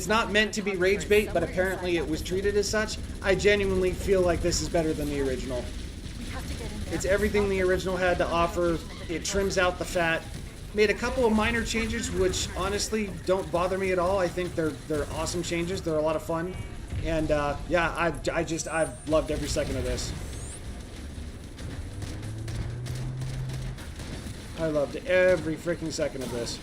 not meant to be rage bait, but apparently it was treated as such. I genuinely feel like this is better than the original. It's everything the original had to offer. It trims out the fat. Made a couple of minor changes, which honestly don't bother me at all. I think they're awesome changes. They're a lot of fun, and yeah, I've loved every second of this. I loved every freaking second of this.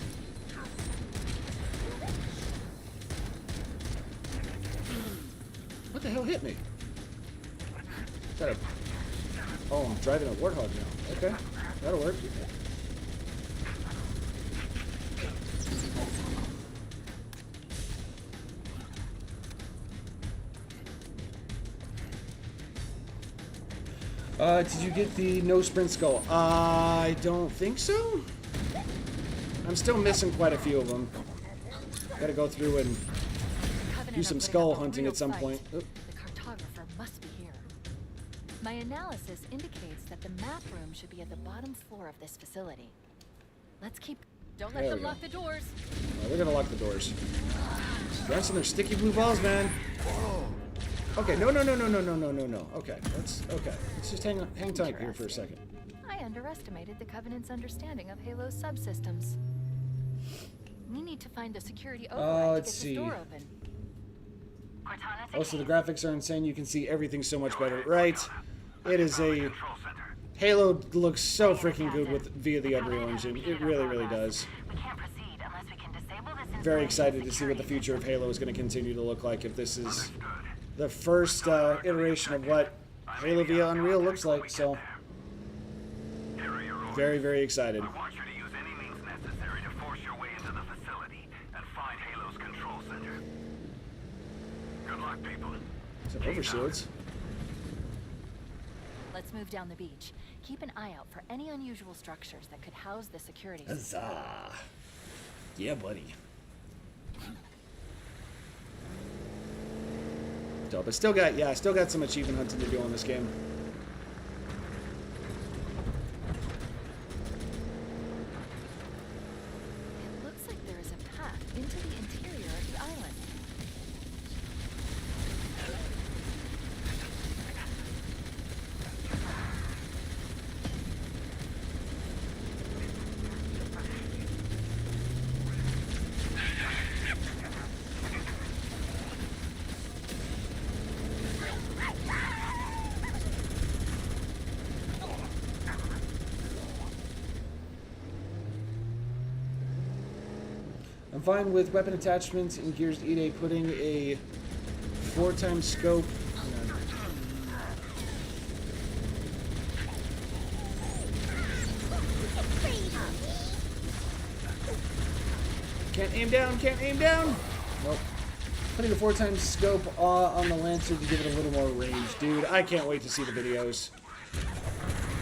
What the hell hit me? Oh, I'm driving a Warthog now. Okay, that'll work. Did you get the no sprint skull? I don't think so. I'm still missing quite a few of them. Gotta go through and do some skull hunting at some point. Oop. The cartographer must be here. My analysis indicates that the map room should be at the bottom floor of this facility. Let's keep... Don't let There them we go. lock the doors. Oh, they're gonna lock the doors. Dancing their sticky blue balls, man. Okay, no. Okay, let's just hang tight here for a second. I underestimated the Covenant's understanding of Halo's subsystems. We need to find the security override to let's get see. this door open. Cortana Oh, so the graphics are insane. You can see everything so much better, right? It is a... Halo looks so freaking good via the Unreal Engine. It really, really does. We can't proceed unless we can disable this. Very excited to see what the future of Halo is going to continue to look like if this is the first iteration of what Halo via Unreal looks like. So, very, very excited. I want you to use any means necessary to force your way into the facility and find Halo's control center. Good luck, people. Some overshields. Let's move down the beach. Keep an eye out for any unusual structures that could house the security system. Huzzah. Yeah, buddy. Dope. I still got some achievement hunting to do on this game. It looks like there is a path into the interior of the island. I'm fine with weapon attachments in Gears E-Day putting a 4x scope. Can't aim down! Nope. Putting a 4x scope on the Lancer to give it a little more range. Dude, I can't wait to see the videos.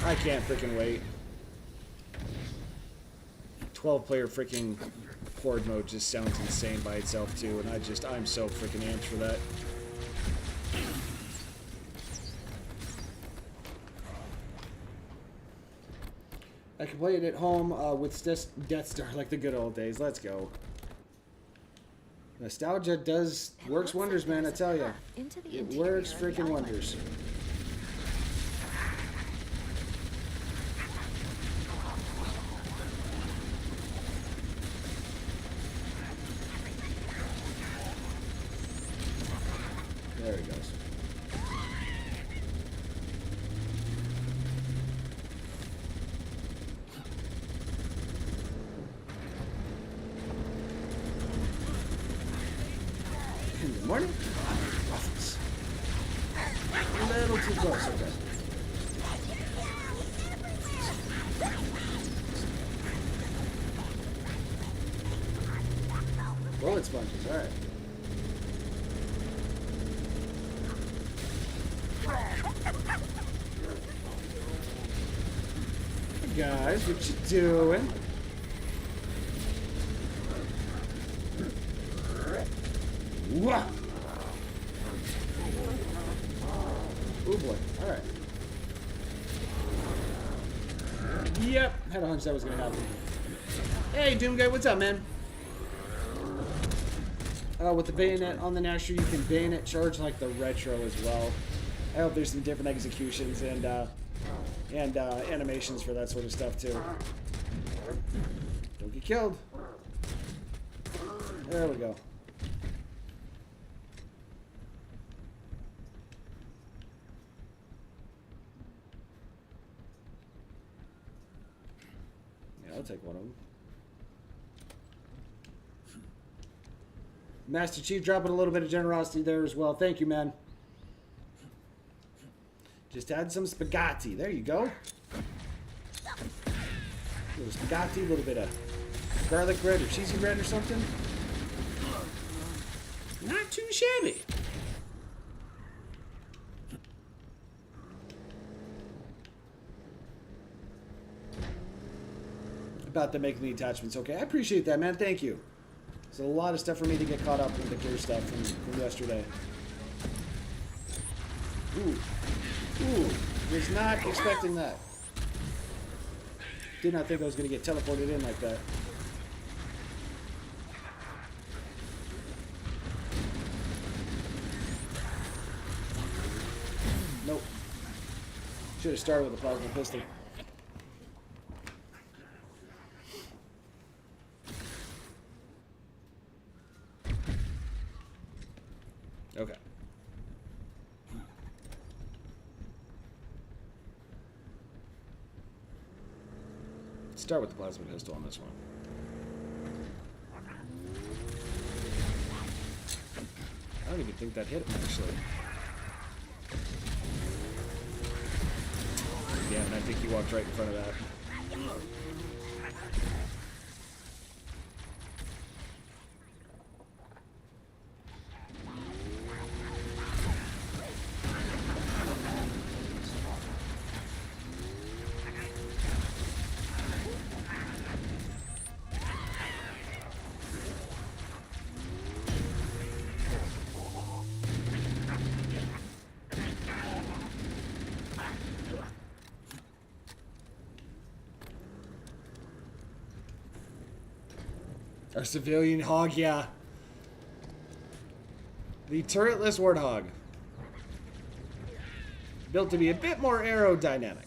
I can't freaking wait. 12-player freaking horde mode just sounds insane by itself too, and I'm so freaking amped for that. I can play it at home with Death Star like the good old days. Let's go. Nostalgia works wonders, man. I tell you, it works freaking wonders. There he goes. Good morning. Waffles. A little too close, okay. Bullet sponges, alright. Hey guys, what you doing? Oh boy. Alright. Yep. Had a hunch that was going to happen. Hey, Doom Guy, what's up, man? With the bayonet on the Nasher, you can bayonet charge like the retro as well. I hope there's some different executions and animations for that sort of stuff too. Don't get killed. There we go. Yeah, I'll take one of them. Master Chief dropping a little bit of generosity there as well. Thank you, man. Just add some spaghetti. There you go. A little spaghetti, a little bit of garlic bread or cheesy bread or something. Not too shabby. About to make the attachments. Okay, I appreciate that, man. Thank you. There's a lot of stuff for me to get caught up with the gear stuff from yesterday. Ooh. Ooh. Was not expecting that. Did not think I was going to get teleported in like that. Nope. Should have started with a plasma pistol. Okay. Start with the plasma pistol on this one. I don't even think that hit him, actually. Yeah, and I think he walked right in front of that. Our civilian hog, yeah. The turretless warthog. Built to be a bit more aerodynamic.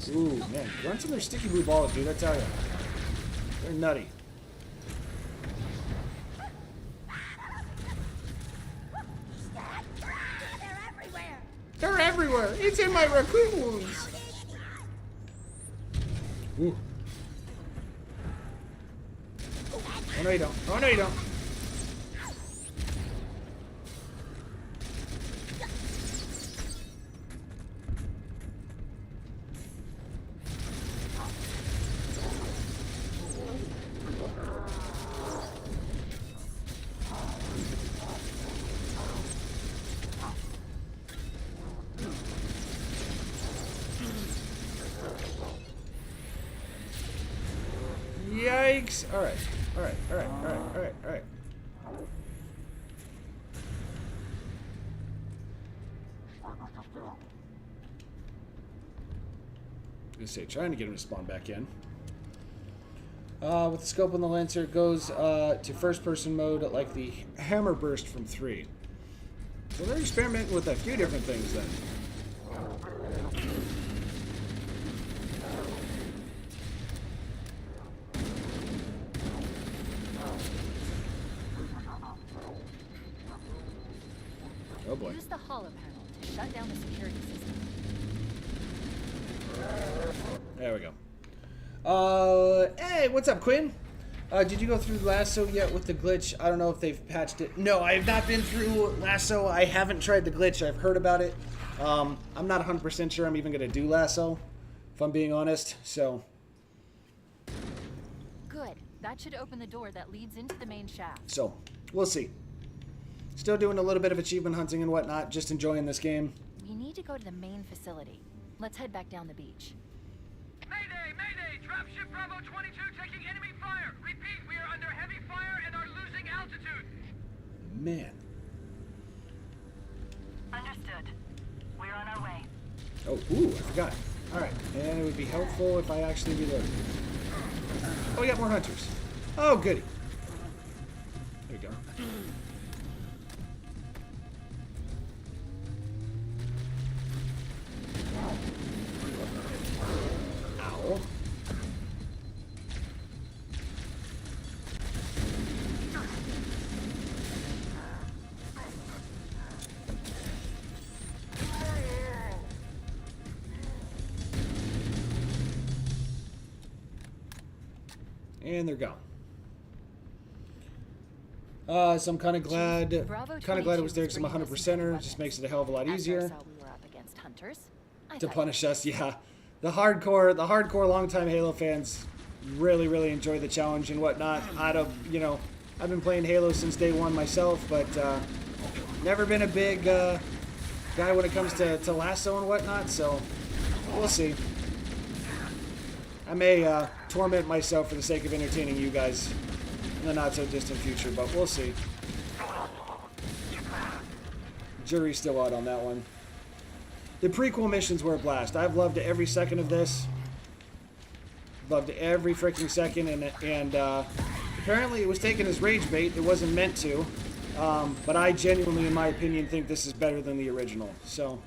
Ooh, man. Grunts in their sticky blue balls, dude, I tell you. They're nutty. They're everywhere. It's in my raccoons. Ooh. Oh, no, you don't. Oh, no, you don't. Yikes. All right. All right. All right. All right. All right. All right. I was gonna say, trying to get him to spawn back in. With the scope on the Lancer, it goes to first-person mode like the Hammer Burst from 3. So they're experimenting with a few different things then. Oh boy. Use the hollow panel to shut down the security system. There we go. Hey, what's up, Quinn? Did you go through Lasso yet with the glitch? I don't know if they've patched it. No, I have not been through Lasso. I haven't tried the glitch. I've heard about it. I'm not 100% sure I'm even going to do Lasso, if I'm being honest, so. Good. That should open the door that leads into the main shaft. So, we'll see. Still doing a little bit of achievement hunting and whatnot, just enjoying this game. We need to go to the main facility. Let's head back down the beach. Mayday! Mayday! Dropship Bravo 22 taking enemy fire! Repeat, we are under heavy fire and are losing altitude! Man. Understood. We're on our way. Oh, ooh, I forgot. Alright, and it would be helpful if I actually reloaded. Oh, we got more hunters. Oh, goody. There we go. Ow. And they're gone. So I'm kind of glad it was there because I'm a 100%er. Just makes it a hell of a lot easier After I saw we were up against hunters, I to thought punish us. Yeah, the hardcore longtime Halo fans really enjoy the challenge and whatnot. I've been playing Halo since day one myself, but never been a big guy when it comes to lasso and whatnot. So we'll see. I may torment myself for the sake of entertaining you guys in the not-so-distant future, but we'll see. Jury's still out on that one. The prequel missions were a blast. I've loved every second of this. Loved every freaking second, and apparently it was taken as rage bait. It wasn't meant to, but I genuinely, in my opinion, think this is better than the original. So,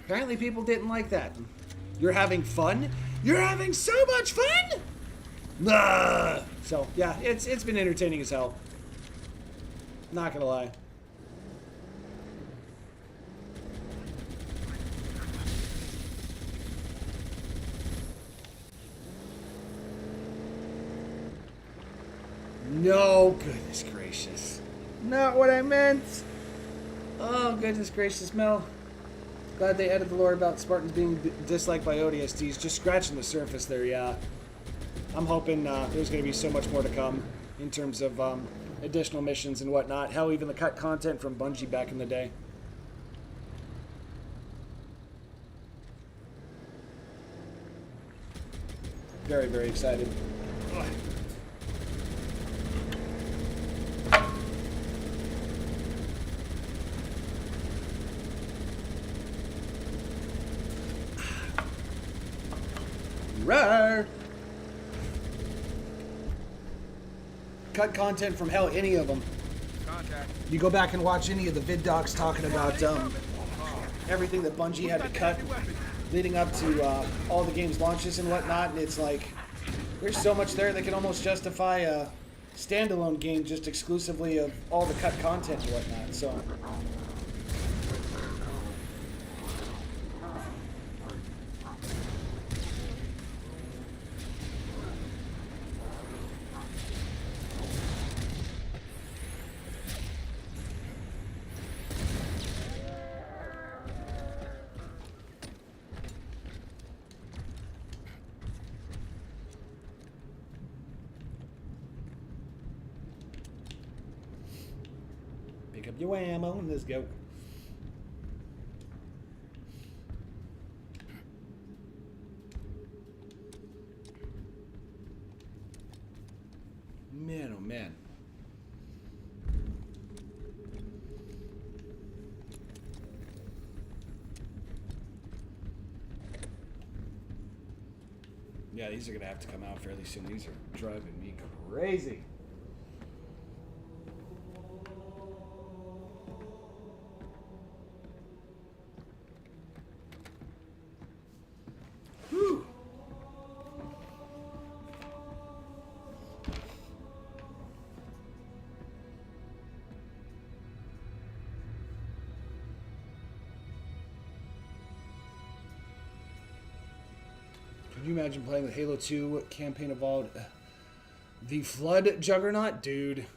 apparently people didn't like that. You're having fun? You're having so much fun? Nah. So, yeah, it's been entertaining as hell. Not gonna lie. No, goodness gracious. Not what I meant. Oh, goodness gracious, Mel. Glad they added the lore about Spartans being disliked by ODSTs. Just scratching the surface there, yeah. I'm hoping there's going to be so much more to come in terms of additional missions and whatnot. Hell, even the cut content from Bungie back in the day. Very excited. Ugh. Rawr. Cut content from hell, any of them. Contact. You go back and watch any of the vid docs talking about everything that Bungie had to cut leading up to all the game's launches and whatnot, and it's like there's so much there that can almost justify a standalone game just exclusively of all the cut content and whatnot. So. Pick up your ammo and let's go. Man, oh man. Yeah, these are going to have to come out fairly soon. These are driving me crazy. Whew. Could you imagine playing the Halo 2 campaign evolved? The Flood Juggernaut? Dude.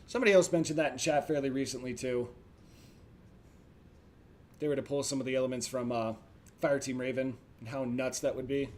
Somebody else mentioned that in chat fairly recently, too. They were to pull some of the elements from Fireteam Raven and how nuts that would be.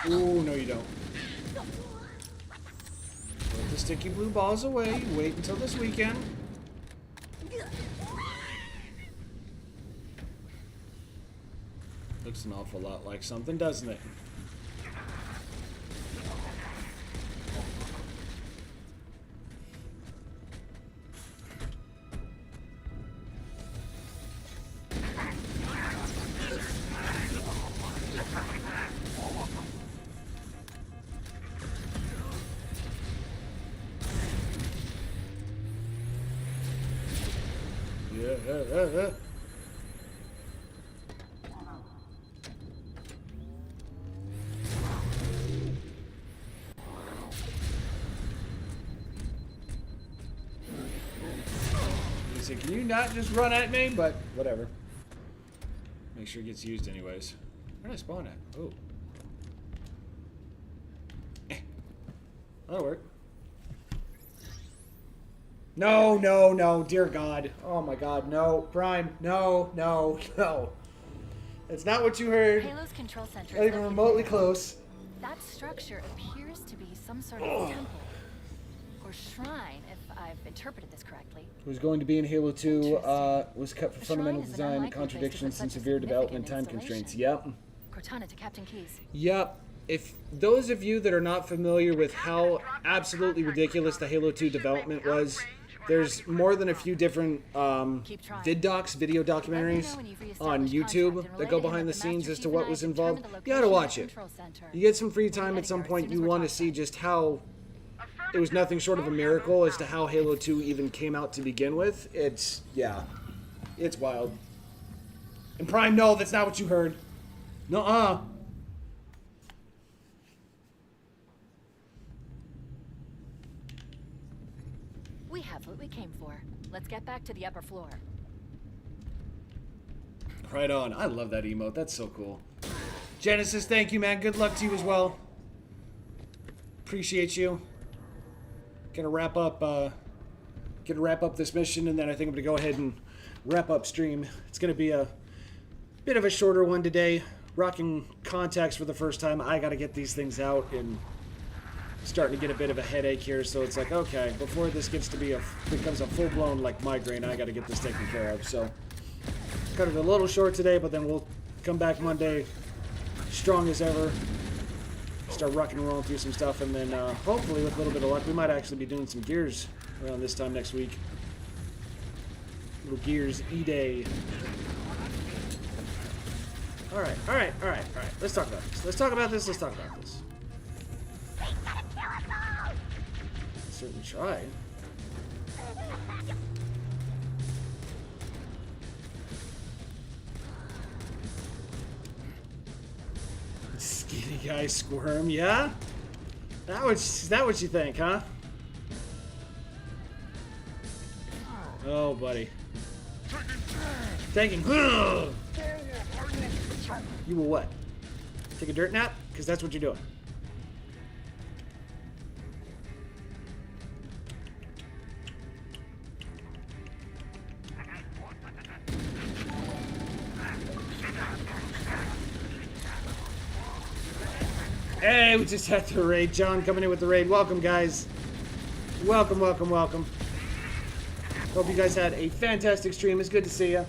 Ooh, no you don't. Put the sticky blue balls away. Wait until this weekend. Looks an awful lot like something, doesn't it? Yeah. He said, can you not just run at me? But whatever. Make sure it gets used anyways. Where did I spawn at? Oh. That'll work. No, no, no, dear God. Oh my God, no. Prime, no, no, no. That's not what you heard. Halo's control center Not is even located remotely there. close. That structure appears to be some sort of temple or shrine, if I've interpreted this correctly. Who's going to be in Halo 2 was cut for The fundamental shrine is an design, unlikely place to contradictions, put and such a severe development time significant constraints. installation. Yep. Cortana to Captain Keyes. Yep. If those of you that are not familiar with how absolutely ridiculous the Halo 2 development was, there's more than a few different vid docs, video documentaries on YouTube that go behind the scenes as to what was involved. You gotta watch it. You get some free time at some point, you want to see just how it was nothing short of a miracle as to how Halo 2 even came out to begin with. It's, yeah, it's wild. And Prime, no, that's not what you heard. Nuh-uh. We have what we came for. Let's get back to the upper floor. Right on. I love that emote. That's so cool. Genesis, thank you, man. Good luck to you as well. Appreciate you. Gonna wrap up this mission, and then I think I'm gonna go ahead and wrap up stream. It's gonna be a bit of a shorter one today. Rocking contacts for the first time. I gotta get these things out, and starting to get a bit of a headache here, so it's like, okay, before this gets to be becomes a full-blown like migraine, I gotta get this taken care of. So cut it a little short today, but then we'll come back Monday strong as ever, start rocking and rolling through some stuff, and then hopefully with a little bit of luck we might actually be doing some Gears around this time next week. Little Gears E-Day. Alright. Let's talk about this. Let's talk about this. Certainly try. Skinny guy squirm, yeah? Is that what you think, huh? Oh, buddy. Taking. You will what? Take a dirt nap? Because that's what you're doing. Hey, we just had the raid. John coming in with the raid. Welcome, guys. Welcome. Hope you guys had a fantastic stream. It's good to see you.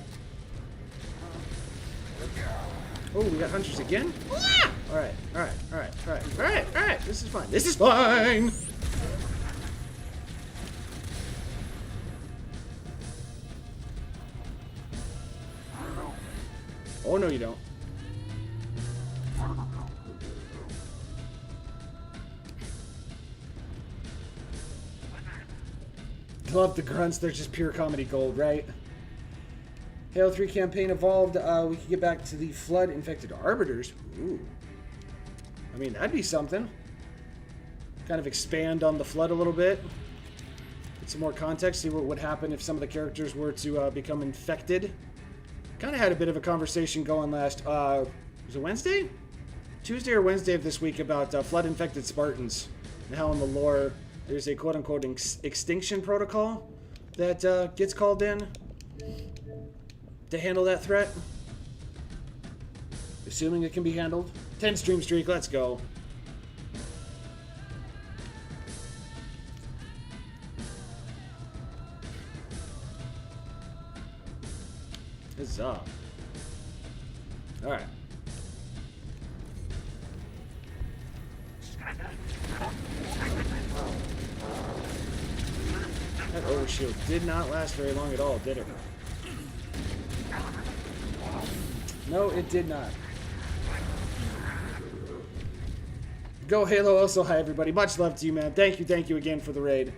Oh, we got hunters again? All right. This is fine. Oh, no, you don't. Love the grunts. They're just pure comedy gold, right? Halo 3 campaign evolved. We can get back to the flood-infected arbiters. Ooh. I mean, that'd be something. Kind of expand on the flood a little bit. Get some more context. See what would happen if some of the characters were to become infected. Kind of had a bit of a conversation going last... was it Wednesday? Tuesday or Wednesday of this week about flood-infected Spartans. And how in the lore there's a quote-unquote extinction protocol that gets called in to handle that threat. Assuming it can be handled. 10 stream streak, let's go. is up? Alright. That overshield did not last very long at all, did it? No, it did not. Go Halo. Also, hi everybody. Much love to you, man. Thank you again for the raid.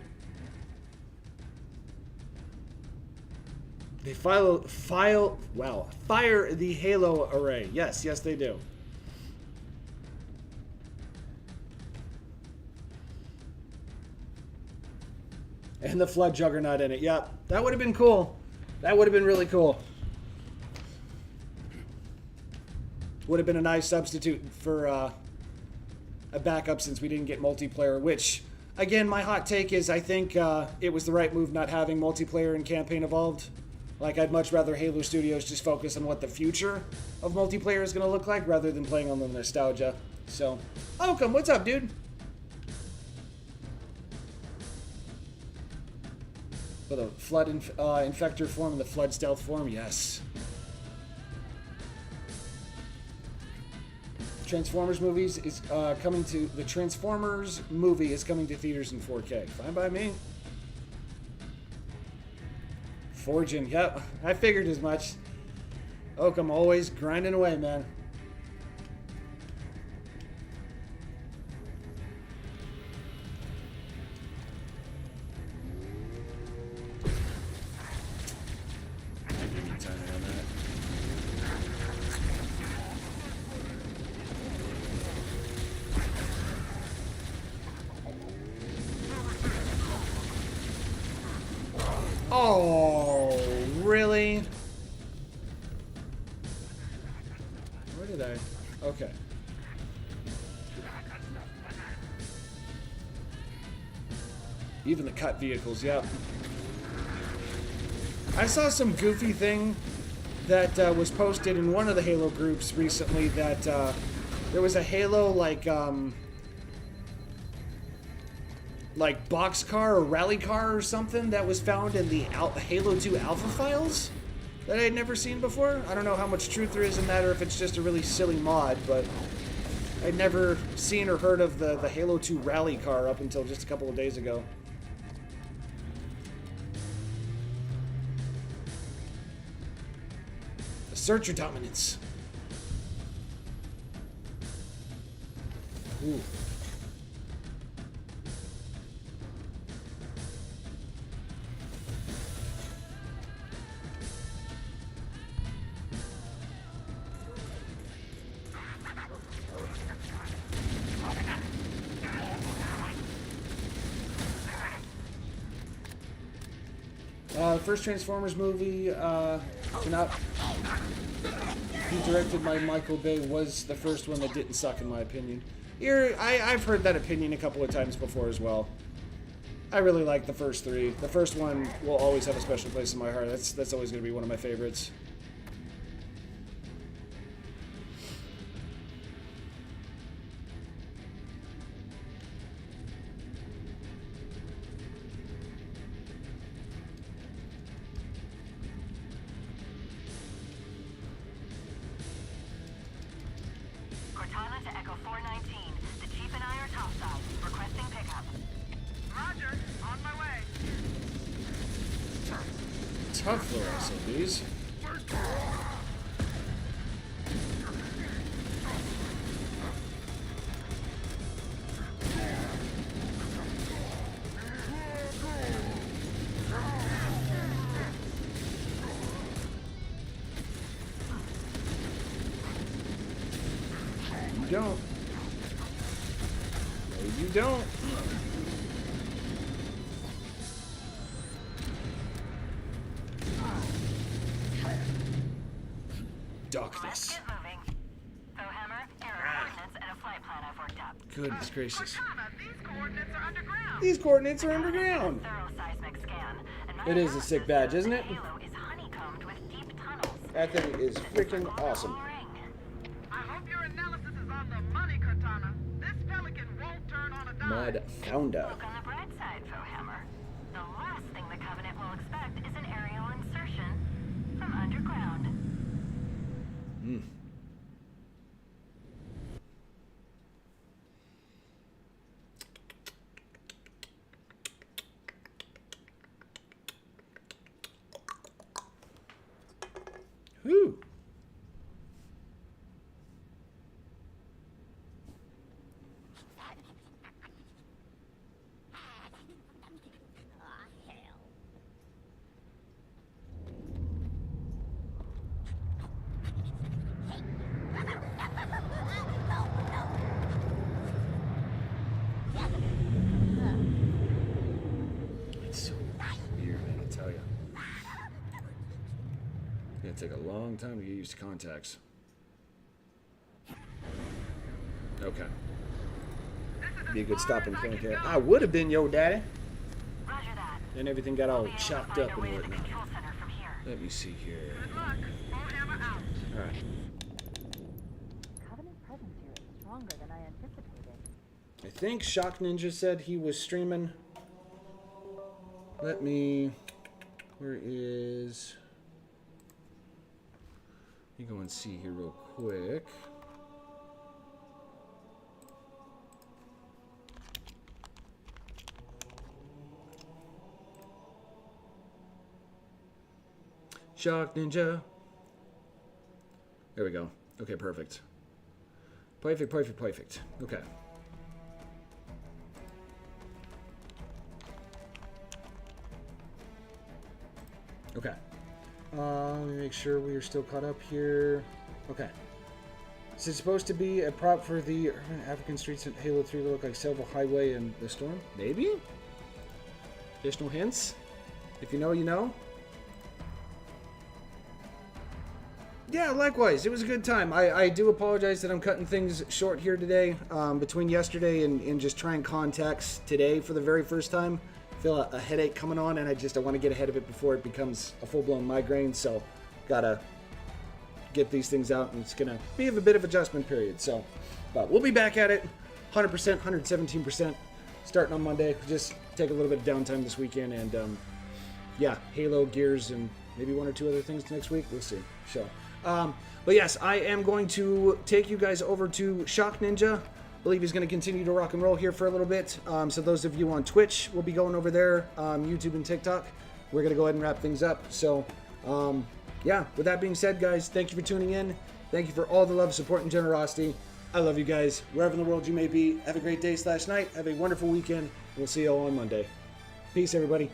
They fire the Halo array. Yes, they do. And the Flood Juggernaut in it. Yep, that would have been cool. That would have been really cool. Would have been a nice substitute for a backup since we didn't get multiplayer, which, again, my hot take is I think it was the right move not having multiplayer in Campaign Evolved. Like, I'd much rather Halo Studios just focus on what the future of multiplayer is going to look like rather than playing on the nostalgia. So, Oakham, what's up, dude? For the Flood Infector form and the Flood Stealth form, yes. Transformers movies is coming to the Transformers movie is coming to theaters in 4K. Fine by me. Forging, yep, I figured as much. Oakham always grinding away, man. Oh, really? Where did I? Okay. Even the cut vehicles, yep. I saw some goofy thing that was posted in one of the Halo groups recently that there was a Halo like boxcar or rally car or something that was found in the Halo 2 alpha files that I had never seen before. I don't know how much truth there is in that or if it's just a really silly mod, but I'd never seen or heard of the Halo 2 rally car up until just a couple of days ago. Assert your dominance. Ooh. The first Transformers movie to not be directed by Michael Bay was the first one that didn't suck, in my opinion. I've heard that opinion a couple of times before as well. I really like the first three. The first one will always have a special place in my heart. That's always going to be one of my favorites. Cortana to Echo 419. The Chief and I are topside. Requesting pickup. Roger, on my way. Tough little SOBs. You don't. No, you don't. Darkness. Let's get moving. Hammer, here are coordinates and a flight plan I've worked up. Goodness gracious. Cortana, these coordinates are underground. These coordinates are underground. Thorough seismic scan. And my It is a sick badge, isn't it? Halo is honeycombed with deep tunnels. That thing is freaking awesome. I hope your analysis is on the money, Cortana. This pelican won't turn on a dime. Mud founder. Look on the bright side, Hammer. The last thing the Covenant will expect is an aerial insertion from underground. gonna take a long time to get used to contacts. Okay. Be a good stopping point here. I would have been your daddy. Roger that. Then everything got all We'll be able to chopped find up our way and to the whatnot. control center from here. Let me see here. Good luck. Bullhammer out. Alright. Covenant presence here is stronger than I anticipated. I think Shock Ninja said he was streaming. Let me... Where is... Let me go and see here real quick. Shock Ninja. There we go. Okay, perfect. Perfect, perfect, perfect. Okay. Okay. Let me make sure we are still caught up here. Okay. Is it supposed to be a prop for the urban African streets in Halo 3 that look like Silver Highway and the Storm? Maybe? Additional hints? If you know, you know. Yeah, likewise. It was a good time. I do apologize that I'm cutting things short here today. Between yesterday and just trying contacts today for the very first time. I feel a headache coming on, and I want to get ahead of it before it becomes a full-blown migraine. So, gotta get these things out, and it's gonna be a bit of adjustment period. So, but we'll be back at it, 100%, 117%, starting on Monday. Just take a little bit of downtime this weekend, and yeah, Halo, Gears, and maybe one or two other things next week. We'll see. So. But yes, I am going to take you guys over to Shock Ninja. I believe he's going to continue to rock and roll here for a little bit. So those of you on Twitch will be going over there, YouTube and TikTok. We're going to go ahead and wrap things up. So, yeah, with that being said, guys, thank you for tuning in. Thank you for all the love, support, and generosity. I love you guys. Wherever in the world you may be, have a great day/night. Have a wonderful weekend. We'll see you all on Monday. Peace, everybody.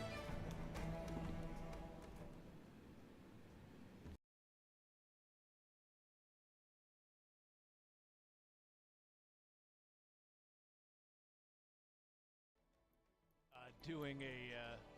Doing a